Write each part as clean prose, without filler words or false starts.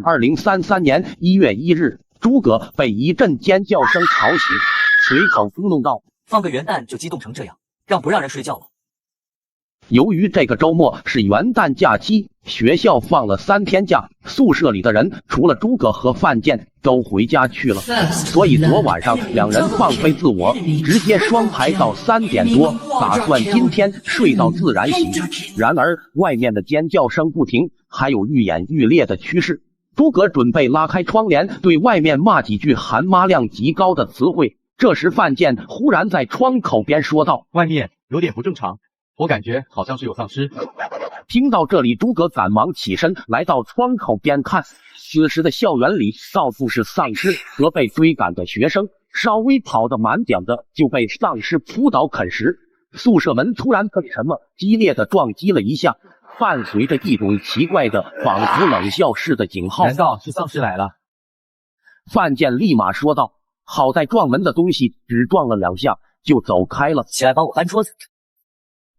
2033年1月1日，诸葛被一阵尖叫声吵醒，随口嘟哝道：“放个元旦就激动成这样，不让人睡觉了。”由于这个周末是元旦假期，学校放了3天假，宿舍里的人除了诸葛和范建都回家去了，所以昨晚上两人放飞自我，直接双排到3点多，打算今天睡到自然醒。然而外面的尖叫声不停，还有愈演愈烈的趋势。诸葛准备拉开窗帘，对外面骂几句含妈量极高的词汇。这时范建忽然在窗口边说道：“外面有点不正常，我感觉好像是有丧尸。”听到这里，诸葛赶忙起身来到窗口边看。此时的校园里到处是丧尸和被追赶的学生，稍微跑得慢点的就被丧尸扑倒啃食。宿舍门突然被什么激烈的撞击了一下，伴随着一种奇怪的仿佛冷笑似的警号。难道是丧尸来了？范建立马说道：“好在撞门的东西只撞了2下就走开了。”起来帮我搬桌子，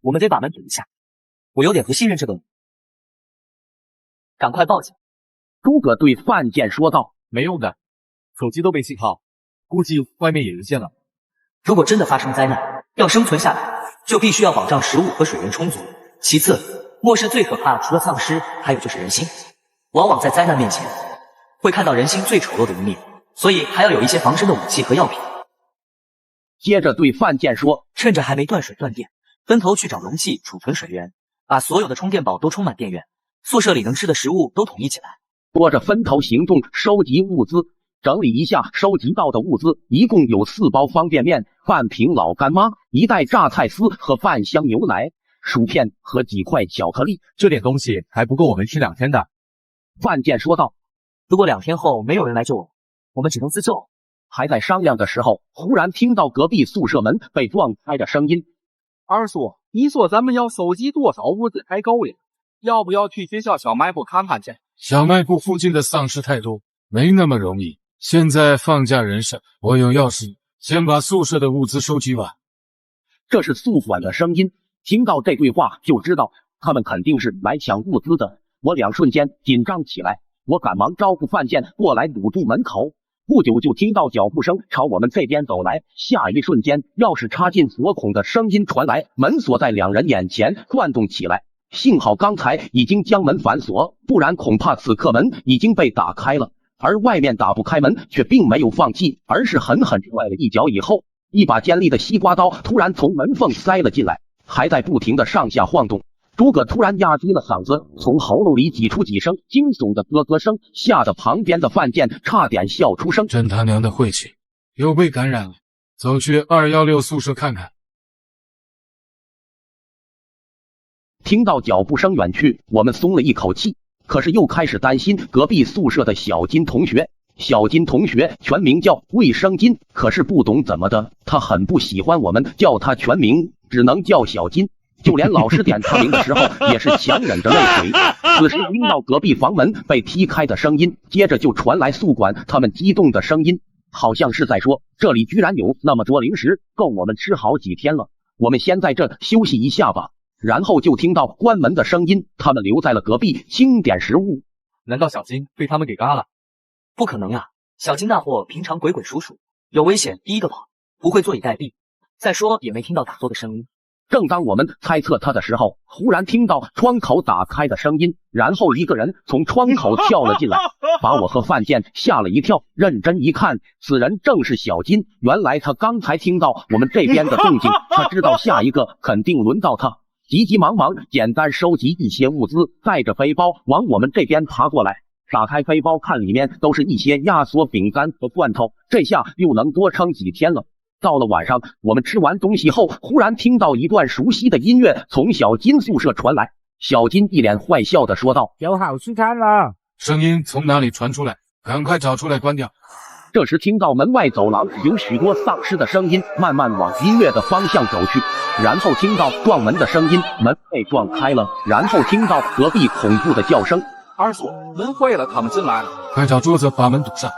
我们得把门堵一下。我有点不信任这个，赶快报警。诸葛对范建说道：“没用的，手机都没信号，估计外面也沦陷了。如果真的发生灾难，要生存下来，就必须要保障食物和水源充足。其次，末世最可怕除了丧尸，还有就是人心。往往在灾难面前，会看到人心最丑陋的一面，所以还要有一些防身的武器和药品。”接着对范建说：“趁着还没断水断电，分头去找容器储存水源，把所有的充电宝都充满电源，宿舍里能吃的食物都统一起来。”说着分头行动，收集物资。整理一下收集到的物资，一共有4包方便面、半瓶老干妈、1袋榨菜丝和半箱牛奶、薯片和几块巧克力。这点东西还不够我们吃2天的。范建说道：“如果2天后没有人来救我们只能自救。”还在商量的时候，忽然听到隔壁宿舍门被撞开的声音。二叔，你说咱们要收集多少物资才够呀？要不要去学校小卖部看看去？小卖部附近的丧尸太多，没那么容易。现在放假人少，我有钥匙，先把宿舍的物资收集完。这是宿管的声音，听到这对话就知道他们肯定是来抢物资的。我俩瞬间紧张起来，我赶忙招呼范建过来堵住门口。不久就听到脚步声朝我们这边走来，下一瞬间钥匙插进锁孔的声音传来，门锁在2人眼前转动起来。幸好刚才已经将门反锁，不然恐怕此刻门已经被打开了。而外面打不开门却并没有放弃，而是狠狠踹了一脚以后，一把尖利的西瓜刀突然从门缝塞了进来，还在不停的上下晃动。诸葛突然压低了嗓子，从喉咙里挤出几声惊悚的咯咯声，吓得旁边的范建差点笑出声。真他娘的晦气，又被感染了，走去216宿舍看看。听到脚步声远去，我们松了一口气，可是又开始担心隔壁宿舍的小金同学。小金同学全名叫卫生巾，可是不懂怎么的，他很不喜欢我们叫他全名，只能叫小金。就连老师点他名的时候，也是强忍着泪水。此时听到隔壁房门被踢开的声音，接着就传来宿管他们激动的声音，好像是在说这里居然有那么多零食，够我们吃好几天了，我们先在这休息一下吧。然后就听到关门的声音，他们留在了隔壁清点食物。难道小金被他们给嘎了？不可能啊，小金那货平常鬼鬼祟祟，有危险第一个跑，不会坐以待毙。再说也没听到打坐的声音。正当我们猜测他的时候，忽然听到窗口打开的声音，然后一个人从窗口跳了进来，把我和范建吓了一跳。认真一看，此人正是小金。原来他刚才听到我们这边的动静，他知道下一个肯定轮到他，急急忙忙简单收集一些物资，带着背包往我们这边爬过来。打开背包看，里面都是一些压缩饼干和罐头，这下又能多撑几天了。到了晚上，我们吃完东西后，忽然听到一段熟悉的音乐从小金宿舍传来。小金一脸坏笑的说道：“有好吃看了。”声音从哪里传出来？赶快找出来关掉。这时听到门外走廊有许多丧尸的声音，慢慢往音乐的方向走去，然后听到撞门的声音，门被撞开了，然后听到隔壁恐怖的叫声。二叔，门坏了，他们进来了，快找桌子把门堵上。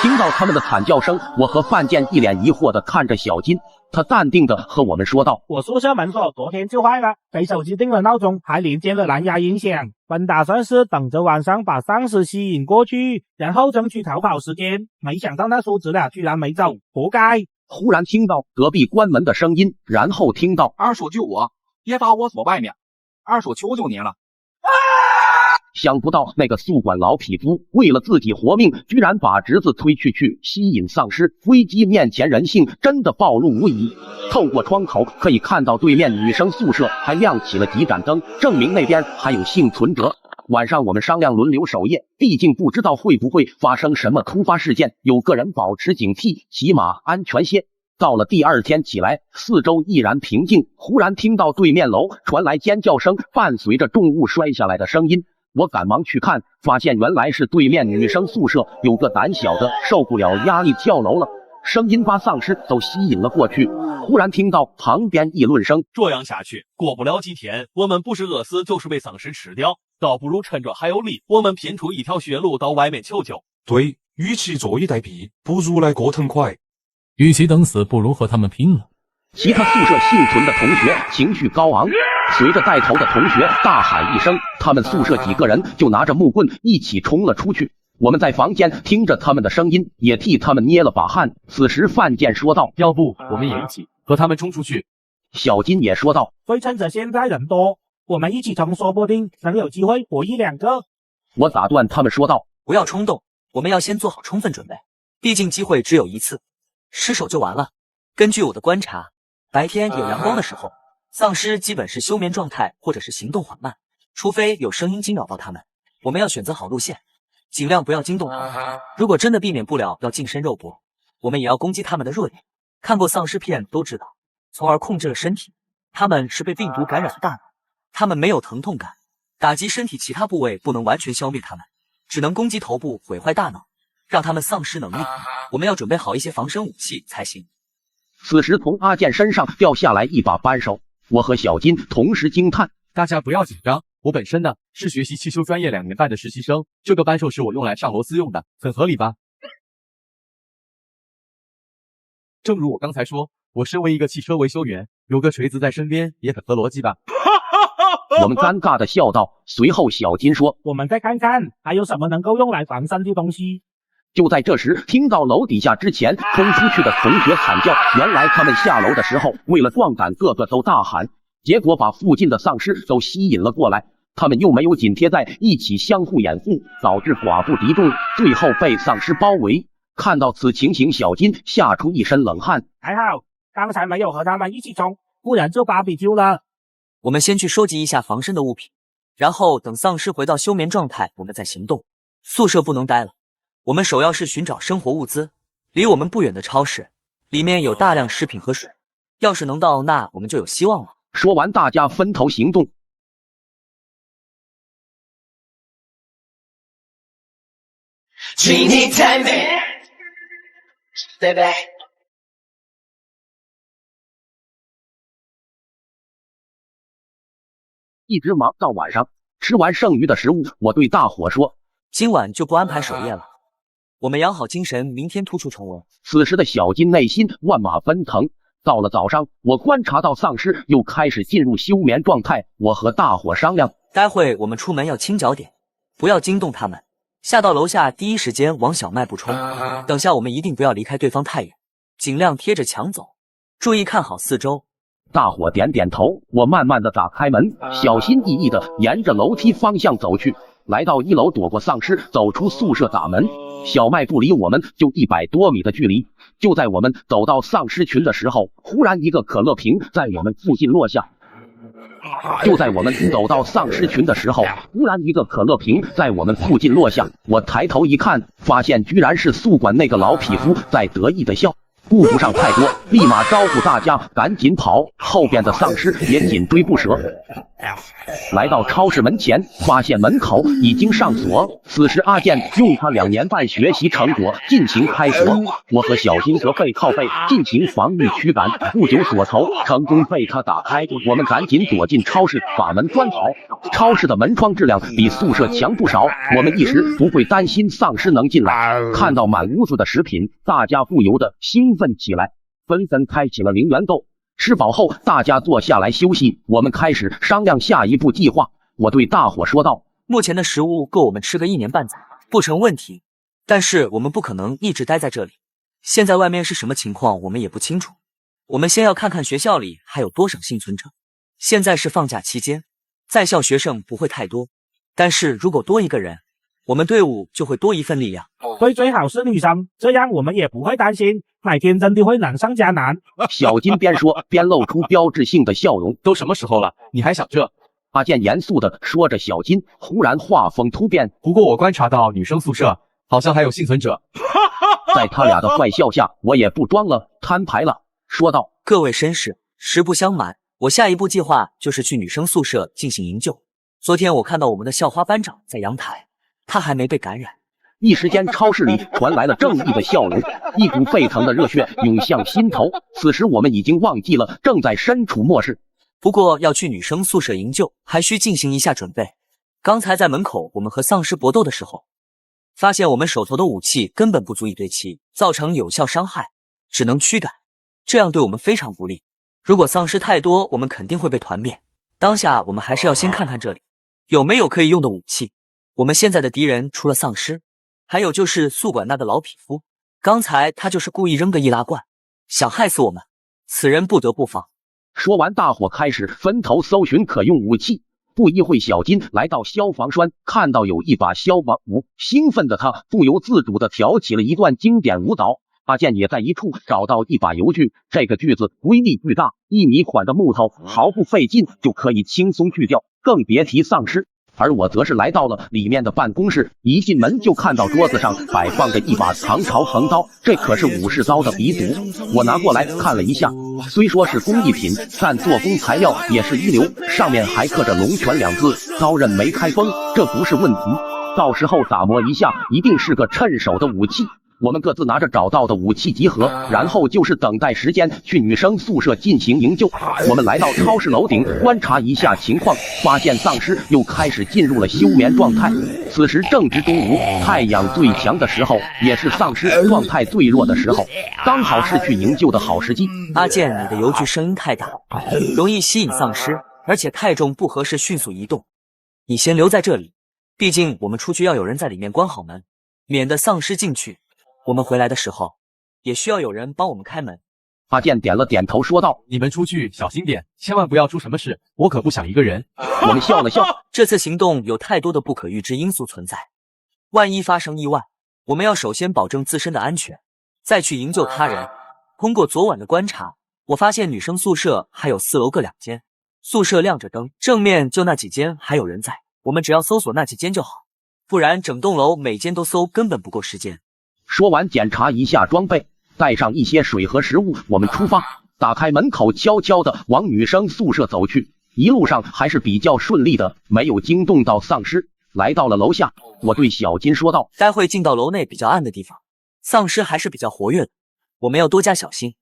听到他们的惨叫声，我和范建一脸疑惑的看着小金，他淡定的和我们说道：“我宿舍门锁昨天就坏了，被手机定了闹钟，还连接了蓝牙音响。本打算是等着晚上把丧尸吸引过去，然后争取逃跑时间，没想到那叔侄俩居然没走，活该！忽然听到隔壁关门的声音，然后听到二叔救我，别把我锁外面，二叔求求你了。想不到那个宿管老匹夫为了自己活命，居然把侄子推去吸引丧尸。危机面前，人性真的暴露无遗。透过窗口可以看到对面女生宿舍还亮起了几盏灯，证明那边还有幸存者。晚上我们商量轮流守夜，毕竟不知道会不会发生什么突发事件，有个人保持警惕，起码安全些。到了第二天起来，四周依然平静，忽然听到对面楼传来尖叫声，伴随着重物摔下来的声音。我赶忙去看，发现原来是对面女生宿舍有个胆小的受不了压力跳楼了，声音把丧尸都吸引了过去。忽然听到旁边议论声，这样下去，过不了几天，我们不是饿死就是被丧尸吃掉，倒不如趁着还有力，我们拼出一条血路到外面求救。对，与其坐以待毙，不如来个痛快。与其等死，不如和他们拼了。其他宿舍幸存的同学情绪高昂，随着带头的同学大喊一声，他们宿舍几个人就拿着木棍一起冲了出去。我们在房间听着他们的声音，也替他们捏了把汗。此时范建说道：“要不我们也一起和他们冲出去？”小金也说道：“所以趁着现在人多，我们一起冲，说不定能有机会活一两个。”我打断他们说道：“不要冲动，我们要先做好充分准备，毕竟机会只有一次，失手就完了。根据我的观察，白天有阳光的时候，丧尸基本是休眠状态或者是行动缓慢，除非有声音惊扰到他们。我们要选择好路线，尽量不要惊动他们。如果真的避免不了要近身肉搏，我们也要攻击他们的弱点。看过丧尸片都知道，从而控制了身体。他们是被病毒感染的大脑，他们没有疼痛感，打击身体其他部位不能完全消灭他们，只能攻击头部，毁坏大脑，让他们丧失能力。我们要准备好一些防身武器才行。”此时从阿健身上掉下来一把扳手，我和小金同时惊叹：“大家不要紧张，我本身呢是学习汽修专业2年半的实习生，这个扳手是我用来上螺丝用的，很合理吧？”正如我刚才说，我身为一个汽车维修员，有个锤子在身边也很合逻辑吧？我们尴尬的笑道。随后小金说：“我们再看看还有什么能够用来防身的东西。”就在这时，听到楼底下之前冲出去的同学喊叫，原来他们下楼的时候为了壮胆，个个都大喊，结果把附近的丧尸都吸引了过来。他们又没有紧贴在一起相互掩护，导致寡不敌众，最后被丧尸包围。看到此情形，小金吓出一身冷汗。还好刚才没有和他们一起冲，不然就芭比 Q 了。我们先去收集一下防身的物品，然后等丧尸回到休眠状态，我们再行动。宿舍不能待了，我们首要是寻找生活物资。离我们不远的超市里面有大量食品和水，要是能到那我们就有希望了。说完，大家分头行动。一直忙到晚上，吃完剩余的食物，我对大伙说：“今晚就不安排守夜了，我们养好精神，明天突出重围。”此时的小金内心万马奔腾。到了早上，我观察到丧尸又开始进入休眠状态，我和大伙商量，待会我们出门要轻脚点，不要惊动他们。下到楼下第一时间往小卖部冲，等下我们一定不要离开对方太远，尽量贴着墙走，注意看好四周。大伙点点头，我慢慢的打开门，小心翼翼的沿着楼梯方向走去，来到1楼，躲过丧尸，走出宿舍大门。小卖部离我们就100多米的距离。就在我们走到丧尸群的时候，忽然一个可乐瓶在我们附近落下。我抬头一看，发现居然是宿管那个老匹夫在得意的笑。顾不上太多，立马招呼大家赶紧跑，后边的丧尸也紧追不舍。来到超市门前，发现门口已经上锁。此时阿健用他2年半学习成果进行开锁，我和小金则背靠背进行防御驱赶。不久锁头成功被他打开，我们赶紧躲进超市，把门关好。超市的门窗质量比宿舍强不少，我们一时不会担心丧尸能进来。看到满屋子的食品，大家不由得兴奋起来，纷纷开启了零元购。吃饱后，大家坐下来休息，我们开始商量下一步计划。我对大伙说道：“目前的食物够我们吃个1年半载，不成问题。但是我们不可能一直待在这里，现在外面是什么情况我们也不清楚。我们先要看看学校里还有多少幸存者。现在是放假期间，在校学生不会太多，但是如果多一个人，我们队伍就会多一份力量。对，最好是女生，这样我们也不会担心哪天真的会难上加难。小金边说边露出标志性的笑容。都什么时候了，你还想这？阿健严肃地说着，小金忽然话锋突变。不过我观察到女生宿舍好像还有幸存者。在他俩的坏笑下，我也不装了，摊牌了，说道：各位绅士，实不相瞒，我下一步计划就是去女生宿舍进行营救。昨天我看到我们的校花班长在阳台，他还没被感染。一时间，超市里传来了正义的笑容，一股沸腾的热血涌向心头。此时我们已经忘记了正在身处末世。不过要去女生宿舍营救，还需进行一下准备。刚才在门口我们和丧尸搏斗的时候，发现我们手头的武器根本不足以对其造成有效伤害，只能驱赶，这样对我们非常不利。如果丧尸太多，我们肯定会被团灭。当下我们还是要先看看这里有没有可以用的武器。我们现在的敌人除了丧尸，还有就是宿管那的老匹夫，刚才他就是故意扔个易拉罐，想害死我们，此人不得不防。说完，大伙开始分头搜寻可用武器。不一会，小金来到消防栓，看到有一把消防斧，兴奋的他不由自主地挑起了一段经典舞蹈。阿健也在一处找到一把油锯，这个锯子威力巨大，1米宽的木头毫不费劲就可以轻松锯掉，更别提丧尸。而我则是来到了里面的办公室，一进门就看到桌子上摆放着一把唐朝横刀，这可是武士刀的鼻祖。我拿过来看了一下，虽说是工艺品，但做工材料也是一流，上面还刻着龙泉2字，刀刃没开封，这不是问题。到时候打磨一下，一定是个趁手的武器。我们各自拿着找到的武器集合，然后就是等待时间去女生宿舍进行营救。我们来到超市楼顶观察一下情况，发现丧尸又开始进入了休眠状态。此时正值中午，太阳最强的时候，也是丧尸状态最弱的时候，刚好是去营救的好时机。阿健，你的油锯声音太大，容易吸引丧尸，而且太重不合适迅速移动。你先留在这里，毕竟我们出去要有人在里面关好门，免得丧尸进去。我们回来的时候，也需要有人帮我们开门。阿健点了点头，说道：你们出去小心点，千万不要出什么事，我可不想一个人。我们笑了笑，这次行动有太多的不可预知因素存在，万一发生意外，我们要首先保证自身的安全，再去营救他人。通过昨晚的观察，我发现女生宿舍还有4楼各2间，宿舍亮着灯，正面就那几间还有人在，我们只要搜索那几间就好，不然整栋楼每间都搜根本不够时间。说完，检查一下装备，带上一些水和食物，我们出发。打开门口，悄悄地往女生宿舍走去。一路上还是比较顺利的，没有惊动到丧尸。来到了楼下，我对小金说道：待会进到楼内比较暗的地方，丧尸还是比较活跃的，我们要多加小心，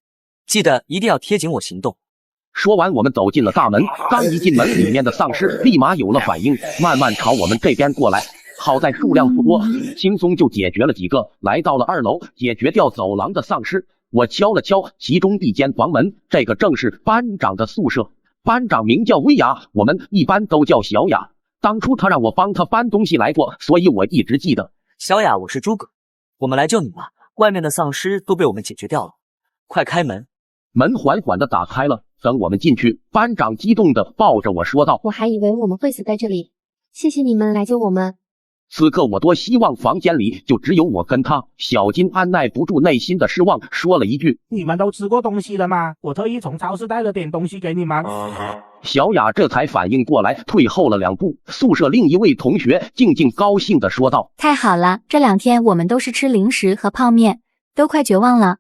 记得一定要贴紧我行动。说完，我们走进了大门。刚一进门，里面的丧尸立马有了反应，慢慢朝我们这边过来。好在数量不多，轻松就解决了几个。来到了2楼，解决掉走廊的丧尸。我敲了敲其中一间房门，这个正是班长的宿舍。班长名叫薇娅，我们一般都叫小雅。当初他让我帮他搬东西来过，所以我一直记得。小雅，我是诸葛，我们来救你吧。外面的丧尸都被我们解决掉了，快开门。门缓缓地打开了，等我们进去，班长激动地抱着我说道：我还以为我们会死在这里，谢谢你们来救我们。此刻我多希望房间里就只有我跟他。小金按耐不住内心的失望，说了一句：你们都吃过东西了吗？我特意从超市带了点东西给你们。小雅这才反应过来，退后了2步。宿舍另一位同学静静高兴地说道：太好了，这2天我们都是吃零食和泡面，都快绝望了。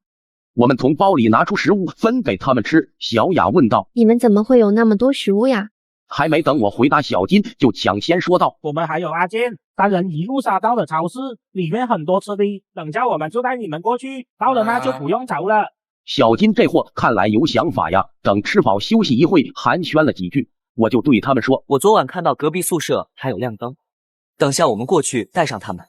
我们从包里拿出食物分给他们吃。小雅问道：你们怎么会有那么多食物呀？还没等我回答，小金就抢先说道：我们还有阿健3人一路杀到了超市，里面很多吃的，等下我们就带你们过去，到了那就不用愁了。小金这货看来有想法呀。等吃饱休息一会，寒暄了几句，我就对他们说：我昨晚看到隔壁宿舍还有亮灯，等下我们过去带上他们，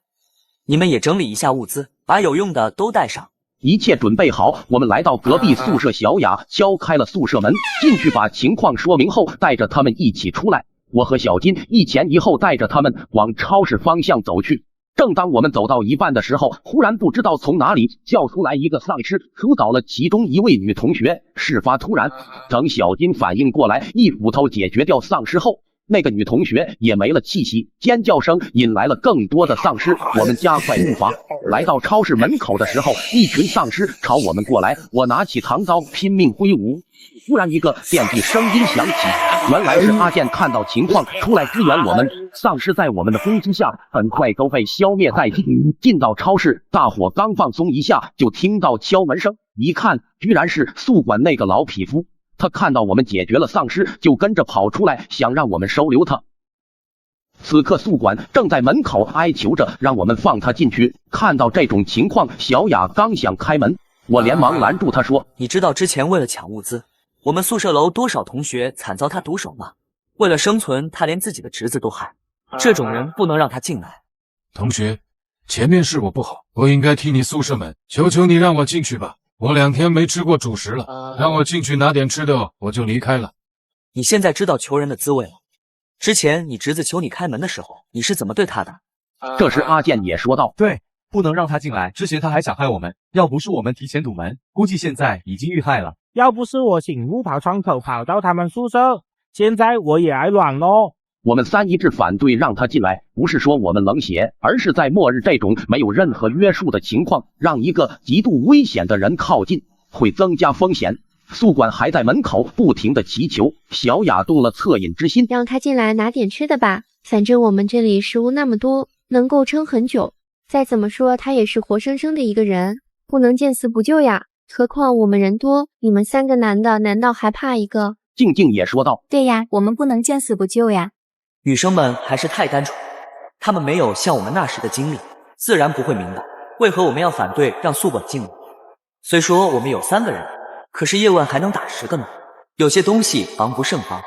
你们也整理一下物资，把有用的都带上。一切准备好，我们来到隔壁宿舍。小雅敲开了宿舍门，进去把情况说明后，带着他们一起出来。我和小金一前一后带着他们往超市方向走去。正当我们走到一半的时候，忽然不知道从哪里叫出来一个丧尸，扑倒了其中一位女同学。事发突然，等小金反应过来，一斧头解决掉丧尸后，那个女同学也没了气息，尖叫声引来了更多的丧尸。我们加快步伐，来到超市门口的时候，一群丧尸朝我们过来。我拿起唐刀拼命挥舞，忽然一个电锯声音响起，原来是阿健看到情况出来支援我们。丧尸在我们的攻击下很快都被消灭殆尽。进到超市，大伙刚放松一下，就听到敲门声，一看居然是宿管那个老匹夫。他看到我们解决了丧尸，就跟着跑出来，想让我们收留他。此刻宿管正在门口哀求着让我们放他进去。看到这种情况，小雅刚想开门，我连忙拦住他说：你知道之前为了抢物资，我们宿舍楼多少同学惨遭他毒手吗？为了生存，他连自己的侄子都害，这种人不能让他进来。同学，前面是我不好，我应该替你宿舍门，求求你让我进去吧，我2天没吃过主食了，让我进去拿点吃的，我就离开了。你现在知道求人的滋味了。之前你侄子求你开门的时候，你是怎么对他的？这时阿健也说道：对，不能让他进来，之前他还想害我们，要不是我们提前堵门，估计现在已经遇害了。要不是我醒目跑窗口跑到他们宿舍，现在我也挨软咯。我们3一致反对让他进来，不是说我们冷血，而是在末日这种没有任何约束的情况，让一个极度危险的人靠近，会增加风险。宿管还在门口不停的祈求，小雅动了恻隐之心，让他进来拿点吃的吧，反正我们这里食物那么多，能够撑很久。再怎么说他也是活生生的一个人，不能见死不救呀。何况我们人多，你们3个男的难道还怕一个？静静也说道：对呀，我们不能见死不救呀。女生们还是太单纯，她们没有像我们那时的经历，自然不会明白为何我们要反对让宿管进入。虽说我们有3个人，可是叶问还能打10个呢。有些东西防不胜防，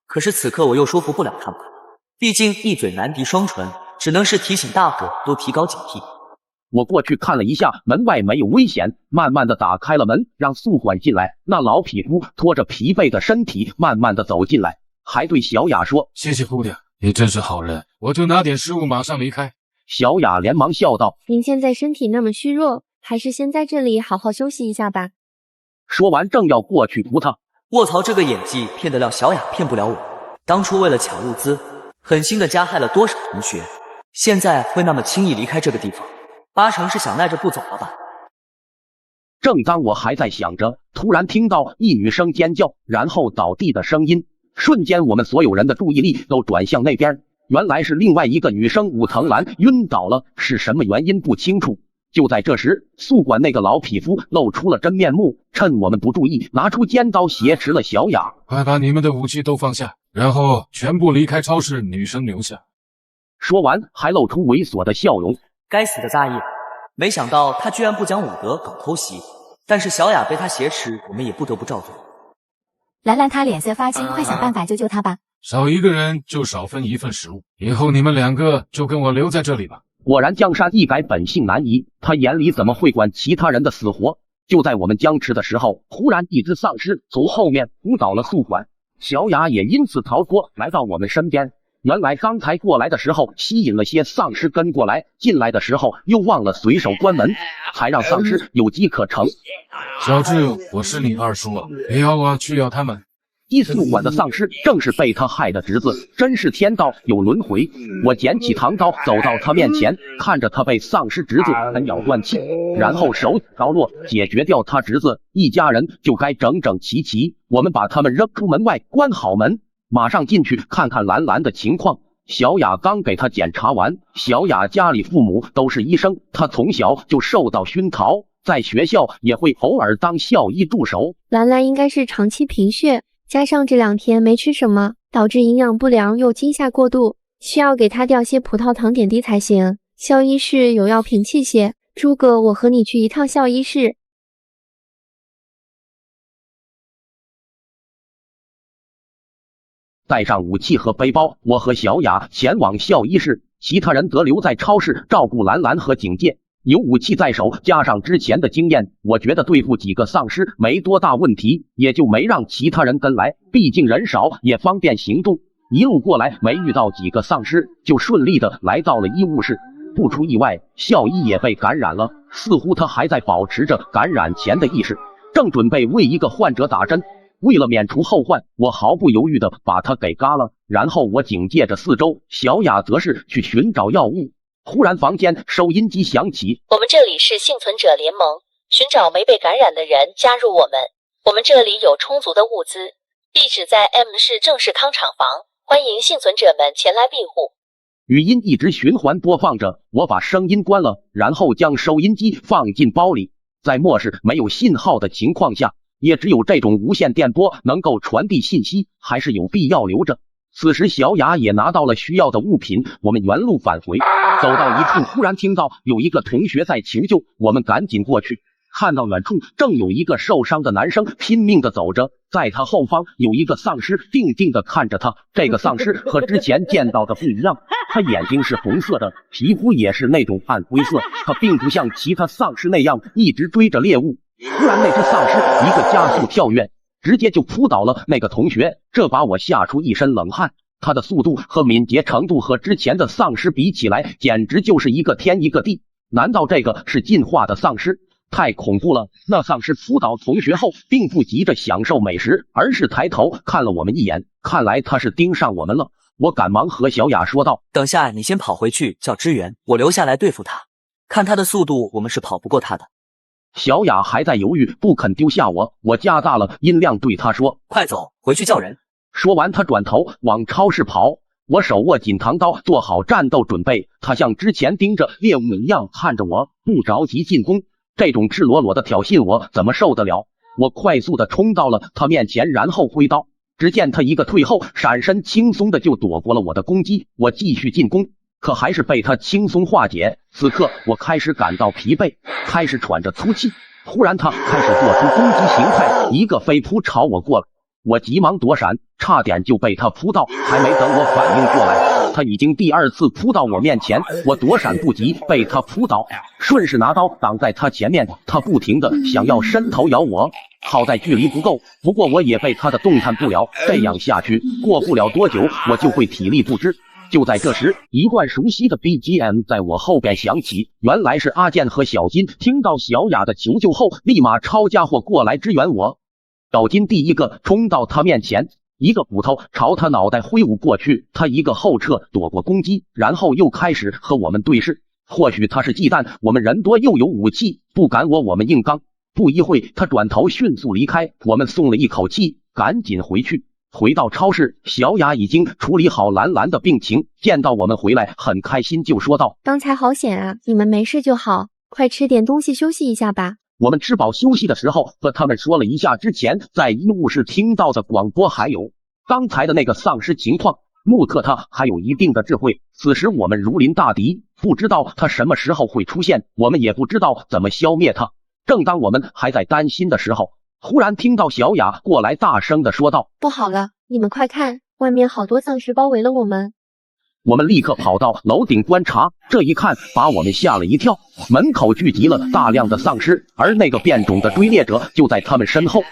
可是此刻我又说服不了他们，毕竟一嘴难敌双唇，只能是提醒大伙都提高警惕。我过去看了一下，门外没有危险，慢慢的打开了门，让宿管进来。那老匹夫拖着疲惫的身体慢慢的走进来，还对小雅说：谢谢姑娘，你真是好人，我就拿点食物马上离开。小雅连忙笑道：您现在身体那么虚弱，还是先在这里好好休息一下吧。说完正要过去扶他，卧槽，这个演技骗得了小雅，骗不了我。当初为了抢物资，狠心的加害了多少同学，现在会那么轻易离开这个地方，8成是想耐着不走了吧。正当我还在想着，突然听到一女生尖叫，然后倒地的声音，瞬间我们所有人的注意力都转向那边，原来是另外一个女生武藤兰晕倒了，是什么原因不清楚。就在这时，宿管那个老匹夫露出了真面目，趁我们不注意，拿出尖刀挟持了小雅。快把你们的武器都放下，然后全部离开超市，女生留下。说完还露出猥琐的笑容。该死的大爷，没想到他居然不讲武德，搞偷袭。但是小雅被他挟持，我们也不得不照做。兰兰她脸色发青，快想办法救救她吧。少一个人就少分1份食物，以后你们2个就跟我留在这里吧。果然江山易改，本性难移，他眼里怎么会管其他人的死活？就在我们僵持的时候，忽然一只丧尸从后面扑倒了宿管，小雅也因此逃脱，来到我们身边。原来刚才过来的时候吸引了些丧尸跟过来，进来的时候又忘了随手关门，还让丧尸有机可乘。小智，我是你二叔啊，别咬我，去咬他们。宿管的丧尸正是被他害的侄子，真是天道有轮回。我捡起唐刀走到他面前，看着他被丧尸侄子狠咬断气，然后手着落解决掉他侄子，一家人就该整整齐齐。我们把他们扔出门外，关好门，马上进去看看兰兰的情况。小雅刚给她检查完，小雅家里父母都是医生，她从小就受到熏陶，在学校也会偶尔当校医助手。兰兰应该是长期贫血，加上这2天没吃什么，导致营养不良又惊吓过度，需要给她调些葡萄糖点滴才行。校医室有药品器械，诸葛，我和你去一趟校医室。带上武器和背包，我和小雅前往校医室，其他人则留在超市照顾兰兰和警戒。有武器在手，加上之前的经验，我觉得对付几个丧尸没多大问题，也就没让其他人跟来，毕竟人少也方便行动。一路过来没遇到几个丧尸，就顺利的来到了医务室。不出意外，校医也被感染了，似乎他还在保持着感染前的意识，正准备为一个患者打针。为了免除后患，我毫不犹豫的把他给嘎了，然后我警戒着四周，小雅则是去寻找药物。忽然房间收音机响起，我们这里是幸存者联盟，寻找没被感染的人加入我们，我们这里有充足的物资，地址在 M 市正式康厂房，欢迎幸存者们前来庇护。语音一直循环播放着，我把声音关了，然后将收音机放进包里。在末世没有信号的情况下，也只有这种无线电波能够传递信息，还是有必要留着。此时小雅也拿到了需要的物品，我们原路返回。走到一处，忽然听到有一个同学在求救，我们赶紧过去，看到远处正有一个受伤的男生拼命的走着，在他后方有一个丧尸定定的看着他。这个丧尸和之前见到的不一样，他眼睛是红色的，皮肤也是那种暗灰色，他并不像其他丧尸那样一直追着猎物。突然那只丧尸一个加速跳跃，直接就扑倒了那个同学，这把我吓出一身冷汗。他的速度和敏捷程度和之前的丧尸比起来，简直就是一个天一个地。难道这个是进化的丧尸？太恐怖了！那丧尸扑倒同学后，并不急着享受美食，而是抬头看了我们一眼，看来他是盯上我们了。我赶忙和小雅说道：等下你先跑回去叫支援，我留下来对付他。看他的速度，我们是跑不过他的。小雅还在犹豫，不肯丢下我。我加大了音量对她说：快走，回去叫人。说完，他转头往超市跑。我手握紧唐刀，做好战斗准备。他像之前盯着猎物一样看着我，不着急进攻。这种赤裸裸的挑衅，我怎么受得了？我快速的冲到了他面前，然后挥刀。只见他一个退后，闪身轻松的就躲过了我的攻击。我继续进攻，可还是被他轻松化解。此刻我开始感到疲惫，开始喘着粗气。忽然他开始做出攻击形态，一个飞扑朝我过来。我急忙躲闪，差点就被他扑到，还没等我反应过来，他已经第二次扑到我面前。我躲闪不及，被他扑倒，顺势拿刀挡在他前面。他不停的想要伸头咬我，好在距离不够，不过我也被他的动弹不了。这样下去，过不了多久我就会体力不支。就在这时，一段熟悉的 BGM 在我后边响起，原来是阿健和小金听到小雅的求救后，立马抄家伙过来支援我。小金第一个冲到他面前，一个斧头朝他脑袋挥舞过去，他一个后撤躲过攻击，然后又开始和我们对视。或许他是忌惮我们人多又有武器，不敢我们硬刚。不一会，他转头迅速离开，我们松了一口气，赶紧回去。回到超市，小雅已经处理好兰兰的病情，见到我们回来很开心，就说道：刚才好险啊，你们没事就好，快吃点东西休息一下吧。我们吃饱休息的时候，和他们说了一下之前在医务室听到的广播，还有刚才的那个丧尸情况。穆特他还有一定的智慧，此时我们如临大敌，不知道他什么时候会出现，我们也不知道怎么消灭他。正当我们还在担心的时候，忽然听到小雅过来大声的说道：不好了，你们快看，外面好多丧尸包围了我们。我们立刻跑到楼顶观察，这一看把我们吓了一跳，门口聚集了大量的丧尸，而那个变种的追猎者就在他们身后。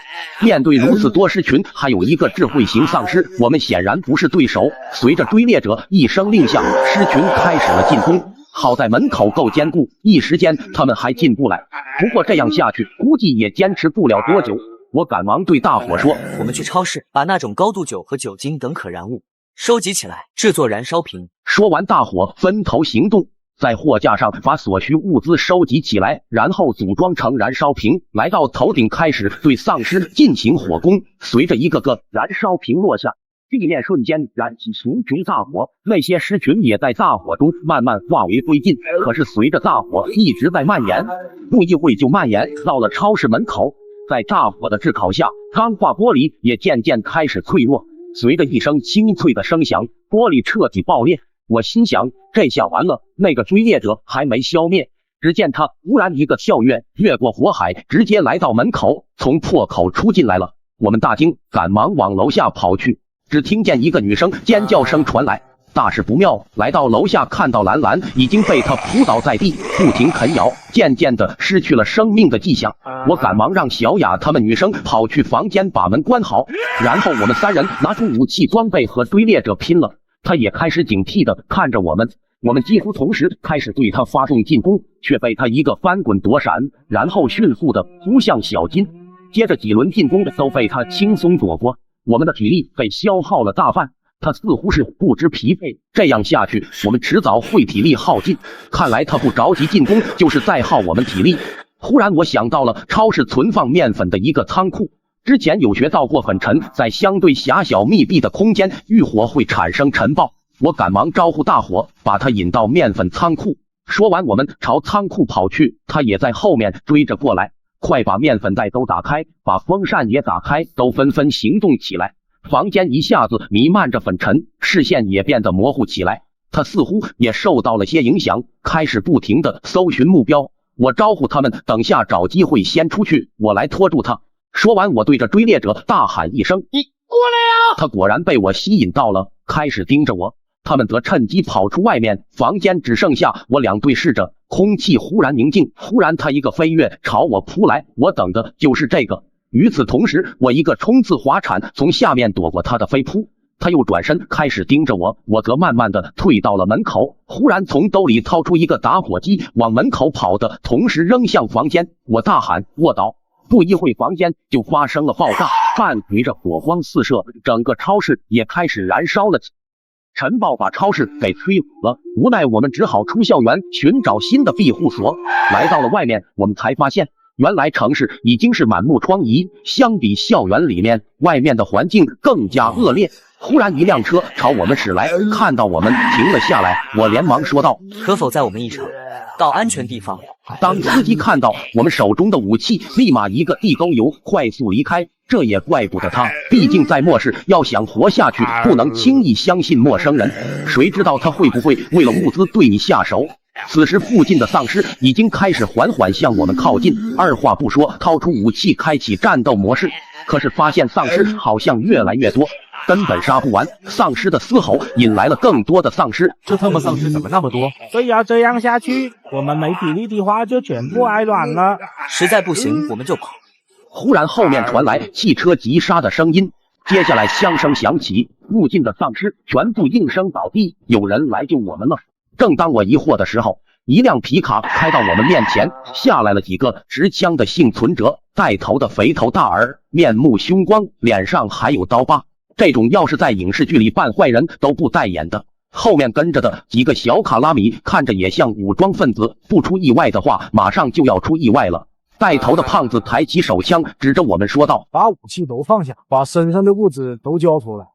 面对如此多尸群，还有一个智慧型丧尸，我们显然不是对手。随着追猎者一声令下，尸群开始了进攻。好在门口够坚固，一时间他们还进不来。不过这样下去，估计也坚持不了多久。我赶忙对大伙说：我们去超市把那种高度酒和酒精等可燃物收集起来，制作燃烧瓶。说完，大伙分头行动，在货架上把所需物资收集起来，然后组装成燃烧瓶，来到头顶开始对丧尸进行火攻。随着一个个燃烧瓶落下，地面瞬间燃起熊熊大火，那些尸群也在大火中慢慢化为灰烬。可是随着大火一直在蔓延，不一会就蔓延到了超市门口。在大火的炙烤下，钢化玻璃也渐渐开始脆弱。随着一声清脆的声响，玻璃彻底爆裂。我心想，这下完了，那个追猎者还没消灭。只见他忽然一个跳跃，越过火海，直接来到门口，从破口出进来了。我们大惊，赶忙往楼下跑去。只听见一个女生尖叫声传来，大事不妙，来到楼下看到兰兰已经被他扑倒在地，不停啃咬，渐渐的失去了生命的迹象。我赶忙让小雅她们女生跑去房间把门关好，然后我们3人拿出武器装备和追猎者拼了。他也开始警惕的看着我们，我们几乎同时开始对他发动进攻，却被他一个翻滚躲闪，然后迅速的扑向小金。接着几轮进攻都被他轻松躲过，我们的体力被消耗了大半。他似乎是不知疲惫，这样下去我们迟早会体力耗尽。看来他不着急进攻，就是在耗我们体力。忽然我想到了超市存放面粉的一个仓库，之前有学到过粉尘在相对狭小密闭的空间遇火会产生尘爆。我赶忙招呼大伙把他引到面粉仓库。说完我们朝仓库跑去，他也在后面追着过来。快把面粉袋都打开，把风扇也打开，都纷纷行动起来。房间一下子弥漫着粉尘，视线也变得模糊起来。他似乎也受到了些影响，开始不停地搜寻目标。我招呼他们等下找机会先出去，我来拖住他。说完我对着追猎者大喊一声，你过来啊！他果然被我吸引到了，开始盯着我。他们则趁机跑出外面，房间只剩下我俩对视着，空气忽然宁静。忽然他一个飞跃朝我扑来，我等的就是这个。与此同时，我一个冲刺滑铲从下面躲过他的飞扑，他又转身开始盯着我，我则慢慢的退到了门口。忽然从兜里掏出一个打火机，往门口跑的同时扔向房间。我大喊卧倒，不一会房间就发生了爆炸，伴随着火光四射，整个超市也开始燃烧了起来。尘爆把超市给摧毁了，无奈我们只好出校园寻找新的庇护所。来到了外面，我们才发现原来城市已经是满目疮痍，相比校园里面，外面的环境更加恶劣。忽然一辆车朝我们驶来，看到我们停了下来，我连忙说道，可否载我们一程到安全地方？当司机看到我们手中的武器，立马一个地沟油快速离开。这也怪不得他，毕竟在末世要想活下去，不能轻易相信陌生人，谁知道他会不会为了物资对你下手。此时附近的丧尸已经开始缓缓向我们靠近，二话不说掏出武器开启战斗模式。可是发现丧尸好像越来越多，根本杀不完，丧尸的嘶吼引来了更多的丧尸。这他妈丧尸怎么那么多？所以要这样下去，我们没体力的话就全部挨软了。实在不行我们就跑。忽然后面传来汽车急刹的声音，接下来枪声响起，附近的丧尸全部应声倒地，有人来救我们了。正当我疑惑的时候，一辆皮卡开到我们面前，下来了几个持枪的幸存者，带头的肥头大耳，面目凶光，脸上还有刀疤，这种要是在影视剧里扮坏人都不带演的。后面跟着的几个小卡拉米看着也像武装分子，不出意外的话马上就要出意外了。带头的胖子抬起手枪指着我们说道，把武器都放下，把身上的物资都交出来。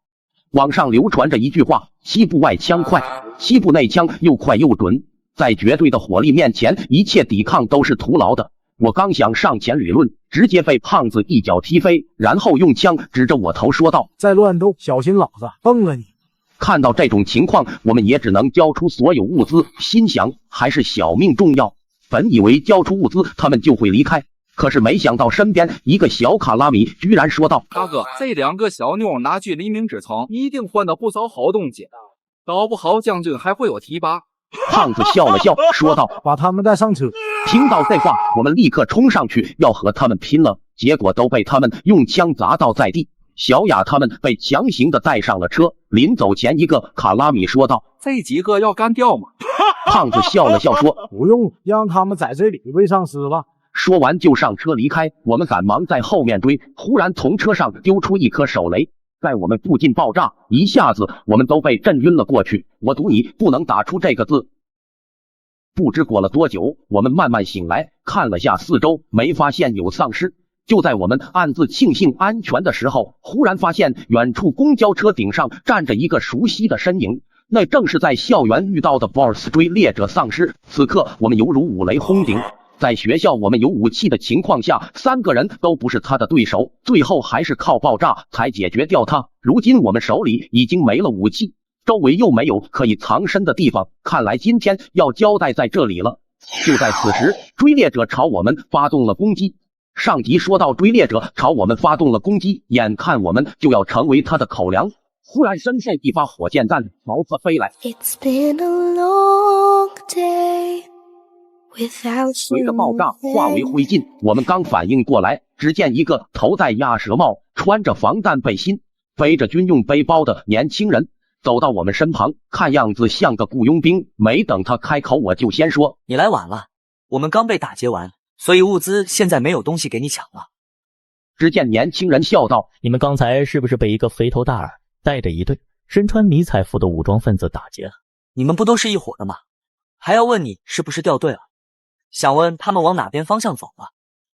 网上流传着一句话，西部外枪快，西部内枪又快又准，在绝对的火力面前，一切抵抗都是徒劳的。我刚想上前理论，直接被胖子一脚踢飞，然后用枪指着我头说道，再乱动小心老子崩了你。看到这种情况，我们也只能交出所有物资，心想还是小命重要。本以为交出物资他们就会离开，可是没想到身边一个小卡拉米居然说道，大哥，这两个小妞拿去黎明之城，一定换到不少好东西，搞不好将军还会有提拔。胖子笑了笑说道，把他们带上车。听到这话，我们立刻冲上去要和他们拼了，结果都被他们用枪砸倒在地。小雅他们被强行的带上了车，临走前一个卡拉米说道，这几个要干掉吗？胖子笑了笑说，不用，让他们在这里喂丧尸吧。说完就上车离开，我们赶忙在后面追，忽然从车上丢出一颗手雷，在我们附近爆炸，一下子我们都被震晕了过去。我赌你不能打出这个字。不知过了多久，我们慢慢醒来，看了下四周，没发现有丧尸。就在我们暗自庆幸安全的时候，忽然发现远处公交车顶上站着一个熟悉的身影，那正是在校园遇到的 BOSS 追猎者丧尸。此刻我们犹如五雷轰顶，在学校我们有武器的情况下，3个人都不是他的对手，最后还是靠爆炸才解决掉他。如今我们手里已经没了武器，周围又没有可以藏身的地方，看来今天要交代在这里了。就在此时，追猎者朝我们发动了攻击。上集说到追猎者朝我们发动了攻击，眼看我们就要成为他的口粮。忽然身后一发火箭弹朝他飞来，随着爆炸化为灰烬。我们刚反应过来，只见一个头戴鸭舌帽、穿着防弹背心、背着军用背包的年轻人走到我们身旁，看样子像个雇佣兵。没等他开口，我就先说：“你来晚了，我们刚被打劫完，所以物资现在没有东西给你抢了。”只见年轻人笑道：“你们刚才是不是被一个肥头大耳、带着一队身穿迷彩服的武装分子打劫了？你们不都是一伙的吗？还要问你是不是掉队了？想问他们往哪边方向走了？”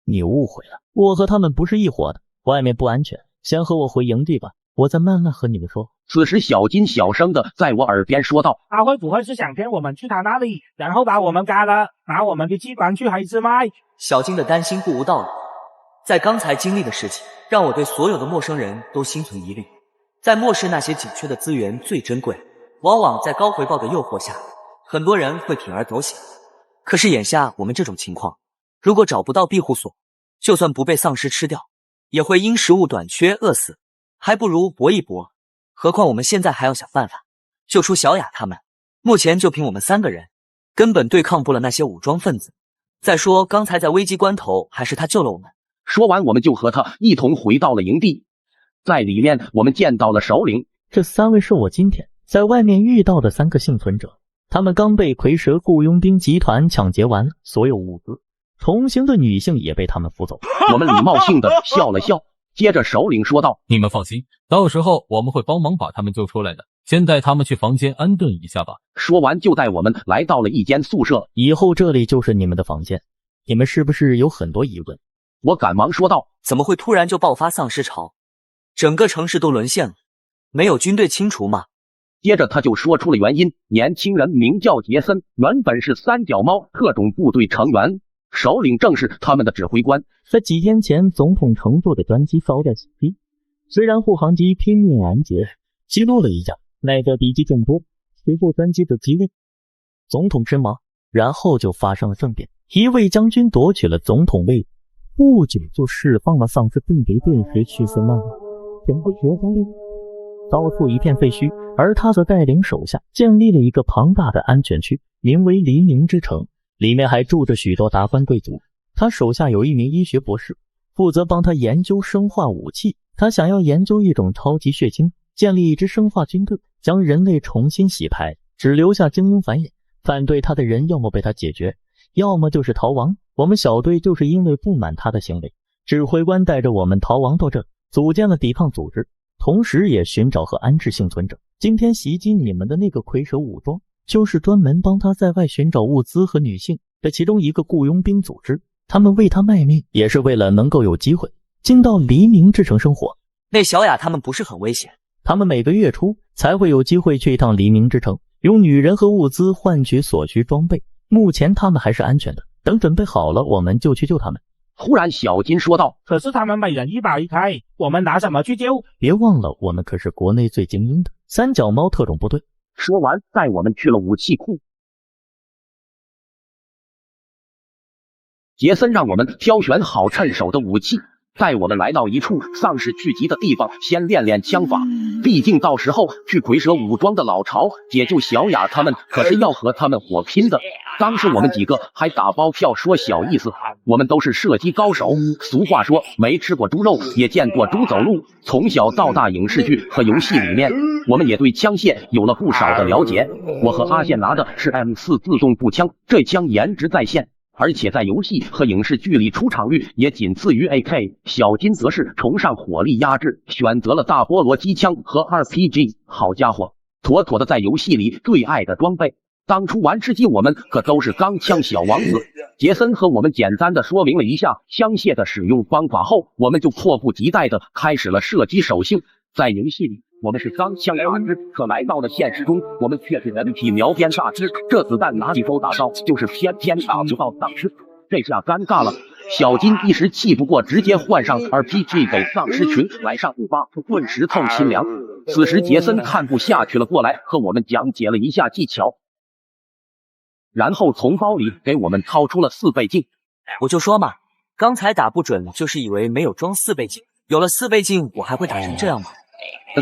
你误会了，我和他们不是一伙的，外面不安全，先和我回营地吧，我再慢慢和你们说。此时小金小声的在我耳边说道：“他会不会是想骗我们去他那里，然后把我们干了，拿我们的器官去黑市卖？”小金的担心不无道理，在刚才经历的事情，让我对所有的陌生人都心存疑虑。在末世那些紧缺的资源最珍贵，往往在高回报的诱惑下，很多人会铤而走险。可是眼下我们这种情况，如果找不到庇护所，就算不被丧尸吃掉，也会因食物短缺饿死，还不如搏一搏。何况我们现在还要想办法救出小雅他们，目前就凭我们3个人，根本对抗不了那些武装分子。再说刚才在危机关头，还是他救了我们。说完，我们就和他一同回到了营地。在里面，我们见到了首领。这3位是我今天在外面遇到的3个幸存者，他们刚被蝰蛇雇佣兵集团抢劫完了所有物资，同行的女性也被他们扶走。我们礼貌性的笑了笑，接着首领说道：“你们放心，到时候我们会帮忙把他们救出来的，先带他们去房间安顿一下吧。”说完就带我们来到了一间宿舍。以后这里就是你们的房间，你们是不是有很多疑问？我赶忙说道：“怎么会突然就爆发丧尸潮？整个城市都沦陷了，没有军队清除吗？”接着他就说出了原因。年轻人名叫杰森，原本是三脚猫特种部队成员，首领正是他们的指挥官。在几天前，总统乘坐的专机遭到袭击，虽然护航机拼命拦截，击落了一架，奈何敌机众多，随后专机的机位，总统身亡。然后就发生了政变，一位将军夺取了总统位，不久就释放了丧尸病毒，顿时驱散漫了整个国家到处一片废墟。而他则带领手下建立了一个庞大的安全区，名为黎明之城，里面还住着许多达官贵族。他手下有一名医学博士，负责帮他研究生化武器。他想要研究一种超级血清，建立一支生化军队，将人类重新洗牌，只留下精英繁衍。反对他的人要么被他解决，要么就是逃亡。我们小队就是因为不满他的行为，指挥官带着我们逃亡到这，组建了抵抗组织，同时也寻找和安置幸存者。今天袭击你们的那个蝰蛇武装，就是专门帮他在外寻找物资和女性的其中一个雇佣兵组织。他们为他卖命，也是为了能够有机会进到黎明之城生活。那小雅他们不是很危险？他们每个月初才会有机会去一趟黎明之城，用女人和物资换取所需装备。目前他们还是安全的，等准备好了，我们就去救他们。忽然小金说道：“可是他们每人100K，我们拿什么去救？”别忘了，我们可是国内最精英的三脚猫特种部队。说完，带我们去了武器库。杰森让我们挑选好趁手的武器，带我们来到一处丧尸聚集的地方，先练练枪法。毕竟到时候去蝰蛇武装的老巢解救小雅他们，可是要和他们火拼的。当时我们几个还打包票说小意思，我们都是射击高手。俗话说，没吃过猪肉，也见过猪走路。从小到大，影视剧和游戏里面，我们也对枪械有了不少的了解。我和阿宪拿的是 M4 自动步枪，这枪颜值在线，而且在游戏和影视剧里出场率也仅次于 AK。 小金则是崇尚火力压制，选择了大菠萝机枪和 RPG。 好家伙，妥妥的在游戏里最爱的装备。当初玩吃鸡，我们可都是钢枪小王子。杰森和我们简单的说明了一下枪械的使用方法后，我们就迫不及待的开始了射击手性。在游戏里我们是钢枪大师，可来到了现实中，我们却是人体描边大师。这子弹哪里都打到，就是偏打不到丧尸，这下尴尬了。小金一时气不过，直接换上 RPG 给丧尸群来上5发，顿时透心凉。此时杰森看不下去了，过来和我们讲解了一下技巧，然后从包里给我们掏出了4倍镜。我就说嘛，刚才打不准就是以为没有装4倍镜，有了4倍镜我还会打成这样吗？